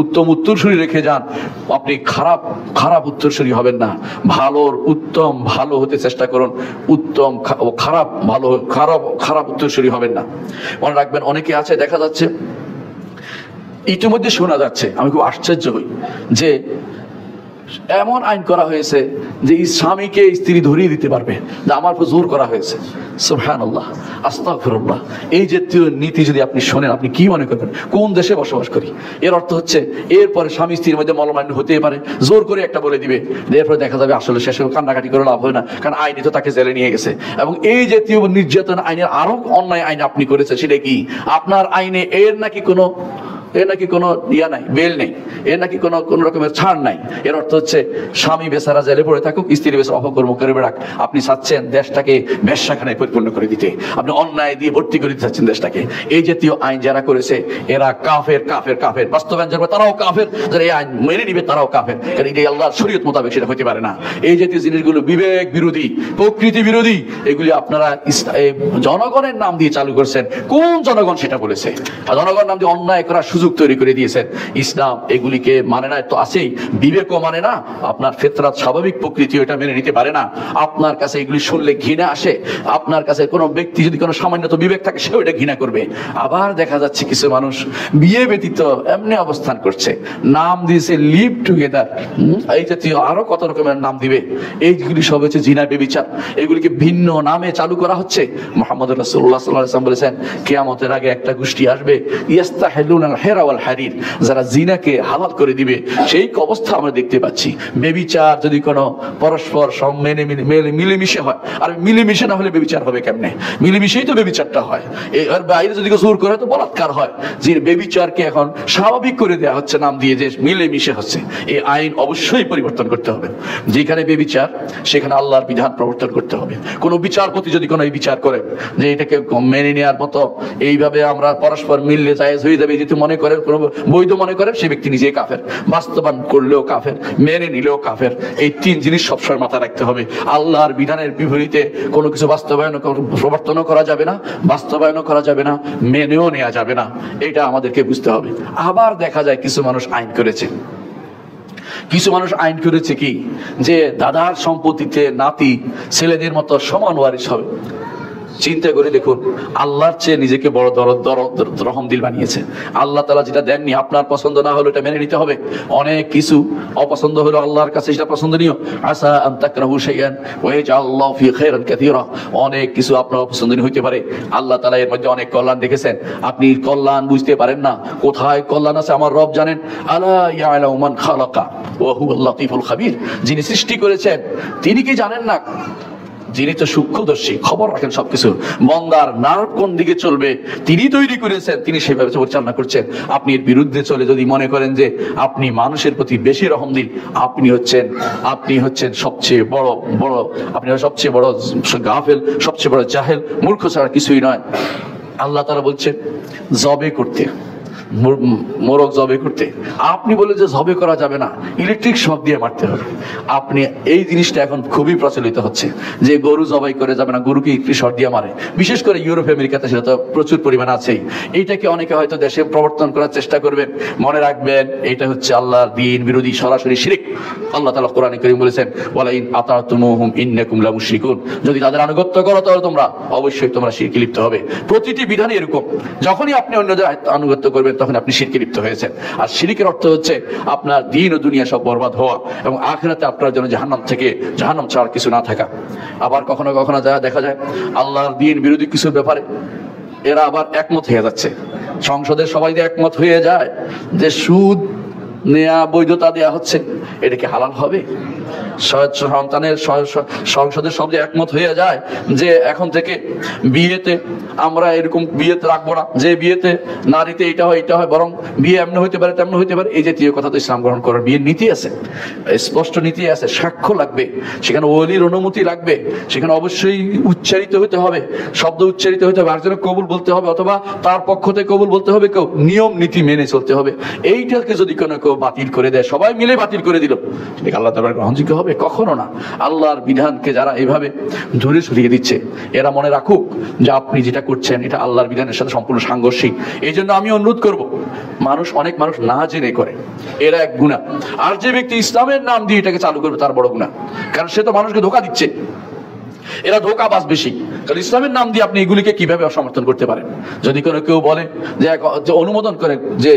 উত্তম উত্তরসূরি রেখে যান, আপনি খারাপ উত্তরসূরি হবেন না। ভালোর উত্তম ভালো হতে চেষ্টা করুন, উত্তম খারাপ উত্তরসূরি হবেন না। মনে রাখবেন, অনেকে আছে দেখা যাচ্ছে, ইতিমধ্যে শোনা যাচ্ছে, আমি খুব আশ্চর্য হই যে এমন আইন করা হয়েছে যে স্বামীকে স্ত্রী ধরিয়ে দিতে পারবে, যে আমার উপর জোর করা হয়েছে। সুবহানাল্লাহ, আস্তাগফিরুল্লাহ। এই জাতীয় নীতি যদি আপনি শোনেন, আপনি কি মনে করবেন কোন দেশে বসবাস করি? এর অর্থ হচ্ছে এরপরে স্বামী স্ত্রীর মধ্যে মলমালিন্য হতে পারে, জোর করে একটা বলে দিবে, এরপরে দেখা যাবে আসলে শেষে কান্নাকাটি করে লাভ হয় না, কারণ আইনি তো তাকে জেলে নিয়ে গেছে। এবং এই জাতীয় নির্যাতন আইনের আরো অন্যায় আইন আপনি করেছেন, সেটা কি? আপনার আইনে এর নাকি কোনো ইয়া নাই, বেল নেই, এর নাকি কোনো রকমের ছাড় নাই। এর অর্থ হচ্ছে স্বামী বেচারা জেলে পড়ে থাকুক, স্ত্রী বেচারা অপকর্ম করে বেড়াক। আপনি চাচ্ছেন দেশটাকে বেশ্যাখানায় পরিপূর্ণ করে দিতে, আপনি অন্যায় দিয়ে ভর্তি করে দিতে চাচ্ছেন দেশটাকে। এই জাতীয় আইন যারা করেছে এরা কাফের। বাস্তবায়ন যারা তারাও কাফের, যারা এই আইন মেনে নিবে তারাও কাফের। কারণ এটাই আল্লাহর শরীয়ত মোতাবেক, সেটা হতে পারে না। এই জাতীয় জিনিসগুলো বিবেক বিরোধী, প্রকৃতি বিরোধী। এগুলি আপনারা জনগণের নাম দিয়ে চালু করছেন। কোন জনগণ সেটা বলেছে? জনগণ নাম দিয়ে অন্যায় করার সুযোগ তৈরি করে দিয়েছেন। ইসলাম এগুলিকে মানে না, তো আছেই, বিবেকও মানে না, আপনার ফিতরাত স্বাভাবিক প্রকৃতি এটা মেনে নিতে পারে না। আপনার কাছে এগুলি শুনলে ঘৃণা আসে। আপনার কাছে কোনো ব্যক্তি যদি কোনো সামান্যত বিবেক থাকে, সেও এটা ঘৃণা করবে। আবার দেখা যাচ্ছে কিছু মানুষ বিয়ে ব্যতীত এমনি অবস্থান করছে, নাম দিয়েছে লিভ টুগেদার, এই জাতীয় আরো কত রকমের নাম দিবে। এইগুলি সব হচ্ছে জিনা, ব্যভিচার। এগুলিকে ভিন্ন নামে চালু করা হচ্ছে। মুহাম্মদ রাসূলুল্লাহ সাল্লাল্লাহু আলাইহি ওয়াসাল্লাম বলেছেন, কিয়ামতের আগে একটা গোষ্ঠী আসবে, ইয়াস্তাহিলুনাল হেরা ওয়াল হারির, যারা জিনাকে হালাল করে দিবে সেই অবস্থা আমরা দেখতে পাচ্ছি। বেবিচার যদি কোনো পরস্পর মিলেমিশে হয়, আর মিলেমিশে না হলে বেবিচার হবে কেমনে? মিলেমিশেই তো বেবিচারটা হয়। এর বাইরে যদি জোর করে তো বলাৎকার হয়। যে বেবিচারকে এখন স্বাভাবিক করে দেওয়া হচ্ছে নাম দিয়ে, যে মিলেমিশে হচ্ছে। এই আইন অবশ্যই পরিবর্তন করতে হবে। যেখানে বেবিচার সেখানে আল্লাহর বিধান প্রবর্তন করতে হবে। কোনো বিচারপতি যদি কোনো বিচার করে যে এটাকে মেনে নেওয়ার মতো এইভাবে আমরা পরস্পর মিললে জায়েজ হয়ে যাবে, যেহেতু মনে করেন কোনো বৈধ মনে করেন, সে ব্যক্তি নিজে কাফের, বাস্তবায়ন করলেও কাফের, মেনে নিলেও কাফের। এই তিন জিনিস সবসময় মাথায় রাখতে হবে। আল্লাহর বিধানের বিপরীতে কোনো কিছু বাস্তবায়ন প্রবর্তনও করা যাবে না, বাস্তবায়নও করা যাবে না, মেনেও নেওয়া যাবে না। এটা আমাদেরকে বুঝতে হবে। আবার দেখা যায় কিছু মানুষ আইন করেছে, কিছু মানুষ আইন করেছে কি, যে দাদার সম্পত্তিতে নাতি ছেলেদের মতো সমান ওয়ারিশ হবে। চিন্তা করে দেখুন, আল্লাহর চেয়ে নিজেকে বড় রহমদিল বানিয়েছে। আল্লাহ তাআলা যেটা দেননি, আপনার পছন্দ না হলে এটা মেনে নিতে হবে। অনেক কিছু অপছন্দ হলো আল্লাহর কাছে সেটা পছন্দনীয়। আসা আন তাকরাহু শাইআন ওয়া ইয়াজআলুল্লাহু ফি খায়রান কাসীরা। অনেক কিছু আপনার অপছন্দনীয় হইতে পারে, আল্লাহ তাআলা এর মধ্যে অনেক কল্যাণ রেখেছেন। আপনি কল্যাণ বুঝতে পারেন না, কোথায় কল্যাণ আছে আমার রব জানেন। আলা ইয়ালামু মান খালাকা ওয়া হুয়াল লাতীফুল খাবীর। যিনি সৃষ্টি করেছেন তিনি কি জানেন না? যিনি তো সূক্ষ্মদর্শী, খবর রাখেন সবকিছু। বান্দার নার্ভ কোন দিকে চলবে তিনি তৈরি করেছেন, তিনি সেভাবে পরিচালনা করছেন। আপনি এর বিরুদ্ধে চলে যদি মনে করেন যে আপনি মানুষের প্রতি বেশি রহমদিল, আপনি হচ্ছেন সবচেয়ে বড়, আপনি সবচেয়ে বড় গাফেল, সবচেয়ে বড় জাহেল, মূর্খ ছাড়া কিছুই নয়। আল্লাহ তাআলা বলছেন জবে করতে, মোরগ জবে করতে। আপনি বলে যে জবে করা যাবে না, ইলেকট্রিক শক দিয়ে মারতে হবে। আপনি এই জিনিসটা এখন খুবই প্রচলিত হচ্ছে যে গরু জবাই করে যাবে না, গরুকে ইলেকট্রিক শক দিয়ে মারে। বিশেষ করে ইউরোপ আমেরিকাতে সেটা তো প্রচুর পরিমাণে আছেই। এইটাকে অনেকে হয়তো দেশে প্রবর্তন করার চেষ্টা করবেন। মনে রাখবেন এটা হচ্ছে আল্লাহর দ্বীন বিরোধী সরাসরি শিরক। আল্লাহ তাআলা কোরআনে কারীম বলেছেন ওয়ালা ইন আতাতুমুহুম ইন্নাকুম লামুশরিকুন। যদি তাদের আনুগত্য করো তাহলে তোমরা অবশ্যই তোমরা শিরকে লিপ্ত হবে। প্রতিটি বিধানই এরকম, যখনই আপনি অন্যদের আনুগত্য করবেন তখন আপনি শিরকে লিপ্ত হয়েছেন। আর শিরকের অর্থ হচ্ছে আপনার দিন ও দুনিয়া সব বরবাদ হওয়া এবং আখিরাতে আপনার জন্য জাহান্নাম ছাড়া কিছু না থাকা। আবার কখনো কখনো দেখা যায় আল্লাহর দিন বিরোধী কিছু ব্যাপারে এরা আবার একমত হয়ে যাচ্ছে। সংসদের সবাই একমত হয়ে যায় যে সুদ নেয়া বৈধতা দেয়া হচ্ছে, এটা কি হালাল হবে? সন্তানের সংসদের সব একমত হয়ে যায় যে এখন থেকে বিয়েতে আমরা এরকম বিয়েতে রাখবো না, যে বিয়েতে নারীতে এটা হয় বরং বিয়ে এমন হইতে পারে তেমন হইতে পারে। এই জাতীয় কথা তো ইসলাম গ্রহণ করার বিয়ের নীতি আছে, স্পষ্ট নীতি আছে। সাক্ষ্য লাগবে, সেখানে ওলির অনুমতি লাগবে, সেখানে অবশ্যই উচ্চারিত হতে হবে, শব্দ উচ্চারিত হতে হবে, আরেকজনের কবুল বলতে হবে অথবা তার পক্ষ থেকে কবুল বলতে হবে, কেউ নিয়ম নীতি মেনে চলতে হবে। এইটাকে যদি কোনো কেউ বাতিল করে দেয়, সবাই মিলে বাতিল করে দিল, সেটা আল্লাহ তাআলার গ্রহণযোগ্য হবে? কখনো না। আল্লাহর বিধানকে যারা এভাবে ধরে সরিয়ে দিচ্ছে, এরা মনে রাখুক যে আপনি যেটা করছেন এটা আল্লাহর বিধানের সাথে সম্পূর্ণ সাংঘর্ষিক। এই জন্য আমি অনুরোধ করব, অনেক মানুষ না জেনে করে, এরা এক গুনাহ। আর যে ব্যক্তি ইসলামের নাম দিয়ে এটাকে চালু করবে তার বড় গুনাহ, কারণ সে তো মানুষকে ধোঁকা দিচ্ছে। এরা ধোঁকাবাজ বেশি, কারণ ইসলামের নাম দিয়ে আপনি এগুলিকে কিভাবে সমর্থন করতে পারেন? যদি কোনো কেউ বলে যে অনুমোদন করে যে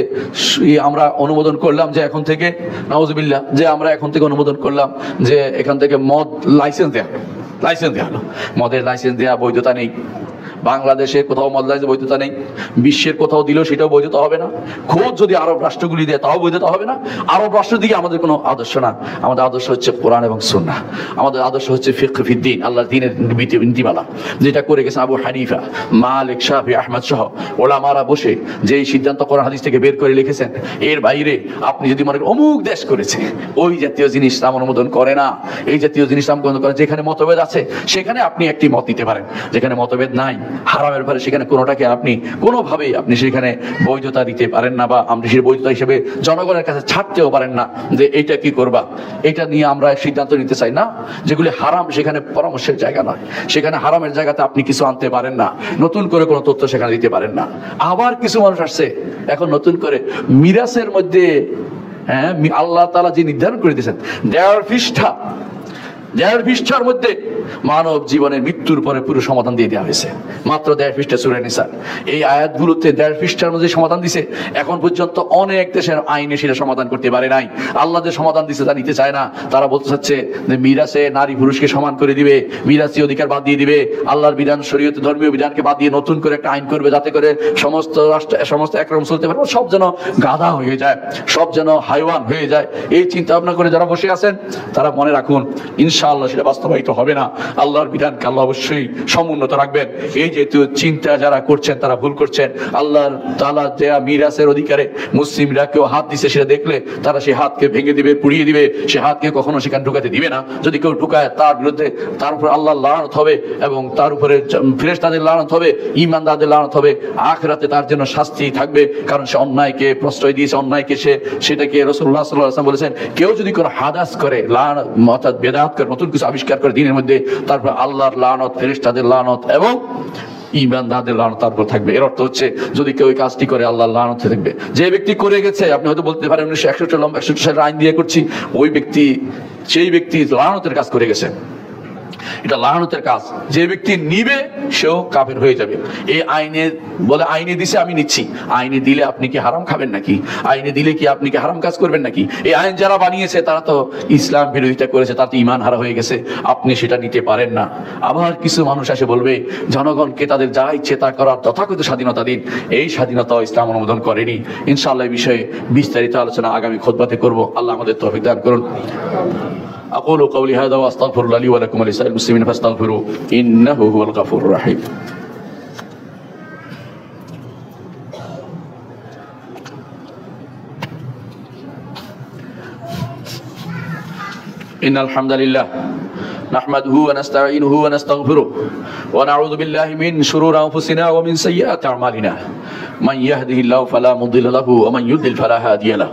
আমরা অনুমোদন করলাম যে এখন থেকে নাউজুবিল্লাহ, যে আমরা এখন থেকে অনুমোদন করলাম যে এখান থেকে মদ লাইসেন্স দেওয়া হলো। মদের লাইসেন্স দেওয়া বৈধতা নেই। বাংলাদেশে কোথাও মদ লাইসেন্স বৈধতা নেই, বিশ্বের কোথাও দিলেও সেটাও বৈধতা হবে না। খোঁজ যদি আরব রাষ্ট্রগুলি দেয় তাও বৈধতা হবে না। আরব রাষ্ট্রের দিকে আমাদের কোনো আদর্শ না। আমাদের আদর্শ হচ্ছে কোরআন এবং সুন্নাহ। আমাদের আদর্শ হচ্ছে ফিকহ ফিদ্দিন, আল্লাহর দ্বীনের নীতিমালা, যেটা করে গেছেন আবু হানিফা, মালিক, শাফি, আহমদ সহ ওলামারা বসে যে সিদ্ধান্ত কোরআন হাদিস থেকে বের করে লিখেছেন। এর বাইরে আপনি যদি মনে করেন অমুক দেশ করেছে, ওই জাতীয় জিনিস ইসলাম অনুমোদন করে না। এই জাতীয় জিনিস ইসলাম অনুমোদন করে। যেখানে মতভেদ আছে সেখানে আপনি একটি মত নিতে পারেন, যেখানে মতভেদ নাই হারামের ব্যাপারে সেখানে কোনোটাকে আপনি কোনোভাবেই আপনি সেখানে বৈধতা দিতে পারেন না, বা আপনি সেই বৈধতা হিসেবে জনগণের কাছে ছাড়তেও পারেন না যে এটা কি করবা, এটা নিয়ে আমরা সিদ্ধান্ত নিতে চাই না। যেগুলি হারাম সেখানে পরামর্শের জায়গা নয়, সেখানে হারামের জায়গাতে আপনি কিছু আনতে পারেন না, নতুন করে কোনো তথ্য সেখানে দিতে পারেন না। আবার কিছু মানুষ আসছে এখন নতুন করে মিরাসের মধ্যে, আল্লাহ তাআলা যে নির্ধারণ করে দিয়েছেন 1.5 পৃষ্ঠার মধ্যে মানব জীবনের মৃত্যুর পরে পুরো সমাধান দিয়ে দেওয়া হয়েছে। মাত্র 1.5 পৃষ্ঠা সূরা নিসা। এই আয়াতগুলোতে 1.5 পৃষ্ঠার মধ্যে সমাধান দিছে। এখন পর্যন্ত অনেক দেশের আইনে সেটা সমাধান করতে পারে নাই। আল্লাহ যে সমাধান দিছে তা নিতে চায় না। তারা বলতে চাচ্ছে যে মিরাসে নারী পুরুষকে সমান করে দিবে, মিরাসি অধিকার বাদ দিয়ে দিবে, আল্লাহর বিধান শরীয়তে ধর্মীয় বিধানকে বাদ দিয়ে নতুন করে একটা আইন করবে, যাতে করে সমস্ত রাষ্ট্র সমস্ত একরকম চলতে পারে, সব যেন গাধা হয়ে যায়, সব যেন হাইওয়ান হয়ে যায়। এই চিন্তা ভাবনা করে যারা বসে আছেন তারা মনে রাখুন, ইনশাআল্লাহ সেটা বাস্তবায়িত হবে না। আল্লাহর বিধানকে আল্লাহ অবশ্যই সমুন্নত রাখবেন। এই যেহেতু চিন্তা যারা করছেন তারা ভুল করছেন। আল্লাহর তাআলা দেয়া মিরাসের অধিকারে মুসলিমরা কেউ হাত দিছে, সেটা দেখলে তারা সেই হাতকে ভেঙে দিবে, পুড়িয়ে দিবে, সে হাতকে কখনো সেখানে ঢুকাতে দিবে না। যদি কেউ ঢুকায় তার বিরুদ্ধে তার উপর আল্লাহর লানত হবে এবং তার উপরে ফেরেশতাদের লানত হবে, ঈমানদারদের লানত হবে। আখিরাতে তার জন্য শাস্তি থাকবে, কারণ সে অন্যায়কে প্রশ্রয় দিয়েছে, অন্যায়কে সেটাকে রাসূলুল্লাহ সাল্লাল্লাহু আলাইহি ওয়াসাল্লাম বলেছেন, কেউ যদি কোনো হাদাস করে, অর্থাৎ বেদাত করে, নতুন কিছু আবিষ্কার করে দিনের মধ্যে, তারপর আল্লাহর লানত, ফেরেশতাদের লানত এবং ঈমানদারদের লানত তার উপর থাকবে। এর অর্থ হচ্ছে যদি কেউ এই কাজটি করে আল্লাহর লানত থাকবে। যে ব্যক্তি করে গেছে, আপনি হয়তো বলতে পারেন 1961 সালের আইন দিয়ে করছি, ওই ব্যক্তি সেই ব্যক্তি লানতের কাজ করে গেছে, এটা লানতের কাজ। যে ব্যক্তি নিবে সেও কাফের হয়ে যাবে। এই আইনে বলে আইনে দিছে আমি নিচ্ছি, আইনে দিলে আপনি কি হারাম খাবেন নাকি? আইনে দিলে কি আপনি কি হারাম কাজ করবেন নাকি? এই আইন যারা বানিয়েছে তারা তো ইসলাম বিরোধিতা করেছে, তারা তো ঈমান হারা হয়ে গেছে, আপনি সেটা নিতে পারেন না। আবার কিছু মানুষ এসে বলবে জনগণকে তাদের যা ইচ্ছে তা করার তথাকথিত স্বাধীনতা দিন, এই স্বাধীনতা ইসলাম অনুমোদন করেনি। ইনশাআল্লাহ এই বিষয়ে বিস্তারিত আলোচনা আগামী খুতবাতে করব। আল্লাহ আমাদের তৌফিক দান করুন। أقول قولي هذا وأستغفر الله لي ولكم ولسائر المسلمين فاستغفروه إنه هو الغفور الرحيم. إن الحمد لله نحمده ونستعينه ونستغفره ونعوذ بالله من شرور أنفسنا ومن سيئات أعمالنا من يهده الله فلا مضل له ومن يضلل فلا هادي له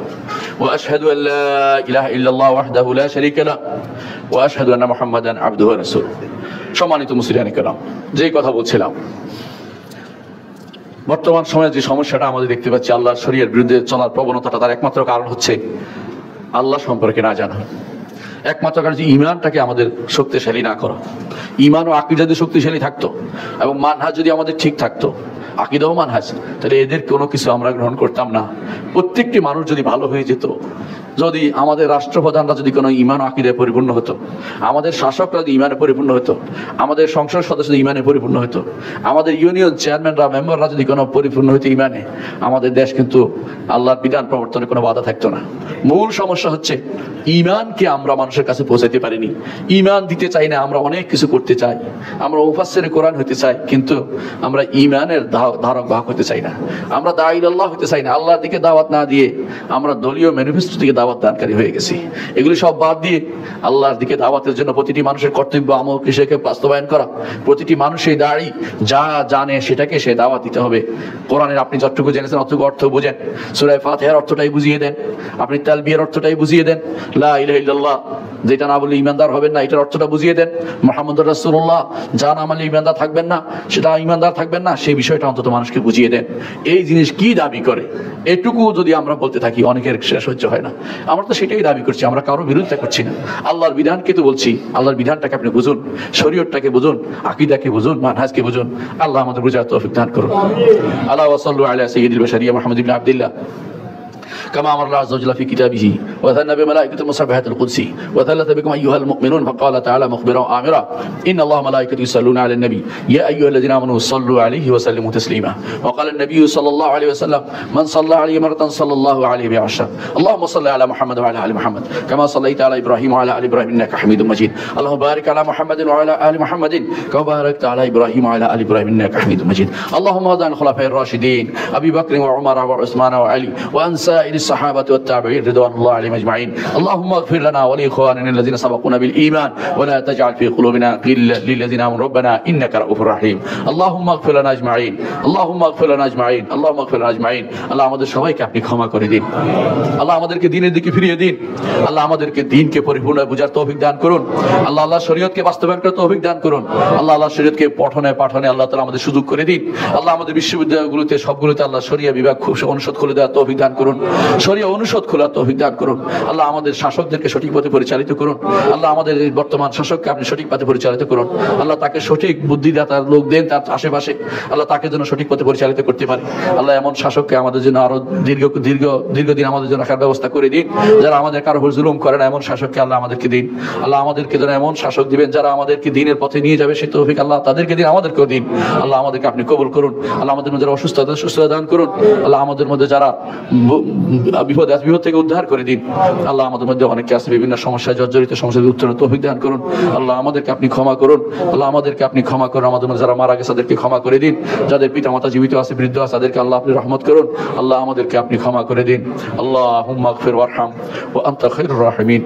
وأشهد أن لا إله إلا الله وحده لا شريك له وأشهد أن محمدا عبده ورسوله. সম্মানিত মুসলিয়ান کرام, যেই কথা বলছিলাম, বর্তমান সময়ে যে সমস্যাটা আমাদের দেখতে পাচ্ছি, আল্লাহর শরীয়তের বিরুদ্ধে চলার প্রবণতাটা, তার একমাত্র কারণ হচ্ছে আল্লাহ সম্পর্কে না জানা। একমাত্র কারণ যে ঈমানটাকে আমাদের শক্তিশালী না করা। ঈমান ও আকীদা যদি শক্তিশালী থাকতো এবং মানহাজ যদি আমাদের ঠিক থাকতো, আকীদা ও মানহাজ, তাহলে এদের কোনো কিছু আমরা গ্রহণ করতাম না। প্রত্যেকটি মানুষ যদি ভালো হয়ে যেত, যদি আমাদের রাষ্ট্রপ্রধানরা যদি কোনো ঈমান ও আকীদায় পরিপূর্ণ হতো, আমাদের শাসকরা যদি ঈমানে পরিপূর্ণ হতো, আমাদের সংসদ সদস্য ঈমানে পরিপূর্ণ হতো, আমাদের ইউনিয়ন চেয়ারম্যানরা মেম্বাররা যদি কোনো পরিপূর্ণ হতো ঈমানে, আমাদের দেশ কিন্তু আল্লাহর বিধান প্রবর্তনে কোনো বাধা থাকতো না। মূল সমস্যা হচ্ছে ঈমানকে আমরা মানুষের কাছে পৌঁছাতে পারিনি। ঈমান দিতে চাই না, আমরা অনেক কিছু করতে চাই, আমরা মুফাসসিরে কোরআন হতে চাই, কিন্তু আমরা ঈমানের ধারক বাহক হতে চাই না। আমরা দাঈ আল্লাহ হতে চাই না। আল্লাহর দিকে দাওয়াত না দিয়ে আমরা দলীয় ম্যানিফেস্টো থেকে দাওয়াত দানকারী হয়ে গেছি। এগুলি সব বাদ দিয়ে আল্লাহর দিকে দাওয়াতের জন্য প্রতিটি মানুষের কর্তব্য আমল কৃষিকে বাস্তবায়ন করা। প্রতিটি মানুষই দাঁড়ি যা জানে সেটাকে সে দাওয়াত দিতে হবে। কোরআনের আপনি যতটুকু জেনেছেন অতটুকু অর্থ বুঝেন, সূরা ফাতিহার অর্থটাই বুঝিয়ে দেন, আপনি তালবিয়ার অর্থটাই বুঝিয়ে দেন, লা ইলাহা ইল্লাল্লাহ যেটা না বলে ঈমানদার হবেন না এটার অর্থটা বুঝিয়ে দেন, মুহাম্মদুর রাসূলুল্লাহ যা না মানলে ঈমানদার থাকবেন না, সেটা ঈমানদার থাকবেন না, সেই বিষয়টা অন্তত মানুষকে বুঝিয়ে দেন। এই জিনিস কি দাবি করে এটুকু যদি আমরা বলতে থাকি, অনেকের শেষ সহ্য হয় না। আমরা তো সেটাই দাবি করছি, আমরা কারো বিরোধিতা করছি না। আল্লাহর বিধানকে তো বলছি, আল্লাহর বিধানটাকে আপনি বুঝুন, শরীয়তটাকে বুঝুন, আকীদাকে বুঝুন, মানহাজকে বুঝুন। আল্লাহ আমাদের বুঝার তৌফিক দান করুন। আল্লাহ ওয়াসাল্লু আলা সাইয়্যিদিল বাশারিয়া মুহাম্মদ ইবনে আব্দুল্লাহ كما أمر الله عز وجل في كتابه وثنى بملائكة المسبحة القدسي وثلث بكم أيها المؤمنون فقال تعالى مخبرا وآمرا إن الله ملائكته يصلون على النبي يا أيها الذين آمنوا صلوا عليه وسلموا تسليما وقال النبي صلى الله عليه وسلم من صلى عليه مرة صلى الله عليه بعشرة اللهم صل على محمد وعلى آل محمد كما صليت على إبراهيم وعلى آل إبراهيم إنك حميد مجيد اللهم بارك على محمد وعلى آل محمد كما باركت على إبراهيم وعلى آل إبراهيم إنك حميد مجيد اللهم اهد عن الخلفاء الراشدين أبي بكر وعمر وعثمان وعلي وعن سائر الصحابة والتابعين رضوان الله عليهم أجمعين اللهم اغفر لنا ولإخواننا الذين سبقونا بالإيمان ولا تجعل في قلوبنا غلا للذين آمنوا ربنا إنك رؤوف رحيم اللهم اغفر لنا أجمعين اللهم اغفر لنا أجمعين اللهم اغفر لنا أجمعين আল্লাহ আমাদের সবাইকে আপনি ক্ষমা করে দিন। আল্লাহ আমাদেরকে দ্বীনের দিকে ফিরিয়ে দিন। আল্লাহ আমাদেরকে দ্বীনকে পরিপূর্ণ বুঝার তৌফিক দান করুন। আল্লাহ আল্লাহ শরীয়তকে বাস্তবায়ন করার তৌফিক দান করুন। আল্লাহ আল্লাহ শরীয়তকে পঠনে পাঠনে আল্লাহ তাআলা আমাদের সুযোগ করে দিন। আল্লাহ আমাদের বিশ্ববিদ্যালয়গুলোতে সবগুলোতে আল্লাহ শরিয়া বিভাগ খুব অনুষদ খুলে দেওয়ার তৌফিক দান করুন। শরীয়ত অনুষদ খোলার তৌফিক দান করুন। আল্লাহ আমাদের শাসকদেরকে সঠিক পথে পরিচালিত করুন। আল্লাহ আমাদের এই বর্তমান শাসককে আপনি সঠিক পথে পরিচালিত করুন। আল্লাহ তাকে সঠিক বুদ্ধিদাতার লোক দেন তার আশেপাশে, আল্লাহ তাকে যেন সঠিক পথে পরিচালিত করতে পারে। আল্লাহ এমন শাসককে আমাদের জন্য আরো দীর্ঘদিন আমাদের জন্য রাখার ব্যবস্থা করে দিন, যারা আমাদের কারো উপর জুলুম করে না, এমন শাসককে আল্লাহ আমাদেরকে দিন। আল্লাহ আমাদেরকে যেন এমন শাসক দিবেন যারা আমাদেরকে দিনের পথে নিয়ে যাবে, সেই তৌফিক আল্লাহ তাদেরকে দিন, আমাদেরকেও দিন। আল্লাহ আমাদেরকে আপনি কবুল করুন। আল্লাহ আমাদের মধ্যে অসুস্থতা সুস্থতা দান করুন। আল্লাহ আমাদের মধ্যে যারা বিপদ থেকে উদ্ধার করে দিন। আল্লাহ আমাদের মধ্যে অনেকে আছে বিভিন্ন সমস্যায় জর্জরিত, সমস্যার উত্তর তৌফিক দান করুন। আল্লাহ আমাদেরকে আপনি ক্ষমা করুন। আল্লাহ আমাদেরকে আপনি ক্ষমা করুন। আমাদের মধ্যে যারা মারা গেছে তাদেরকে ক্ষমা করে দিন। যাদের পিতামাতা জীবিত আছে, বৃদ্ধ আছে, তাদেরকে আল্লাহ আপনি রহমত করুন। আল্লাহ আমাদেরকে আপনি ক্ষমা করে দিন। আল্লাহুম্মা আগফির ওয়ারহাম ওয়া আনতা খায়রুর রাহিমিন।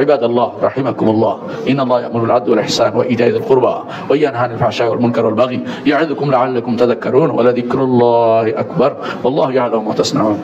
ইবাদাল্লাহ রাহিমাকুমুল্লাহ, ইন্নাল্লাহা ইয়া'মুরু বিল আদলি ওয়াল ইহসানি ওয়া ইতা'i যিল কুরবা ওয়া ইয়ানহা আনিল ফাহশাই ওয়াল মুনকারি ওয়াল বাগই ইয়া'iযুকুম লা'আল্লাকুম তাযাক্কারুন ওয়া লাযিকরুল্লাহি আকবার ওয়াল্লাহু ইয়া'লামু মা তাসনা'উন।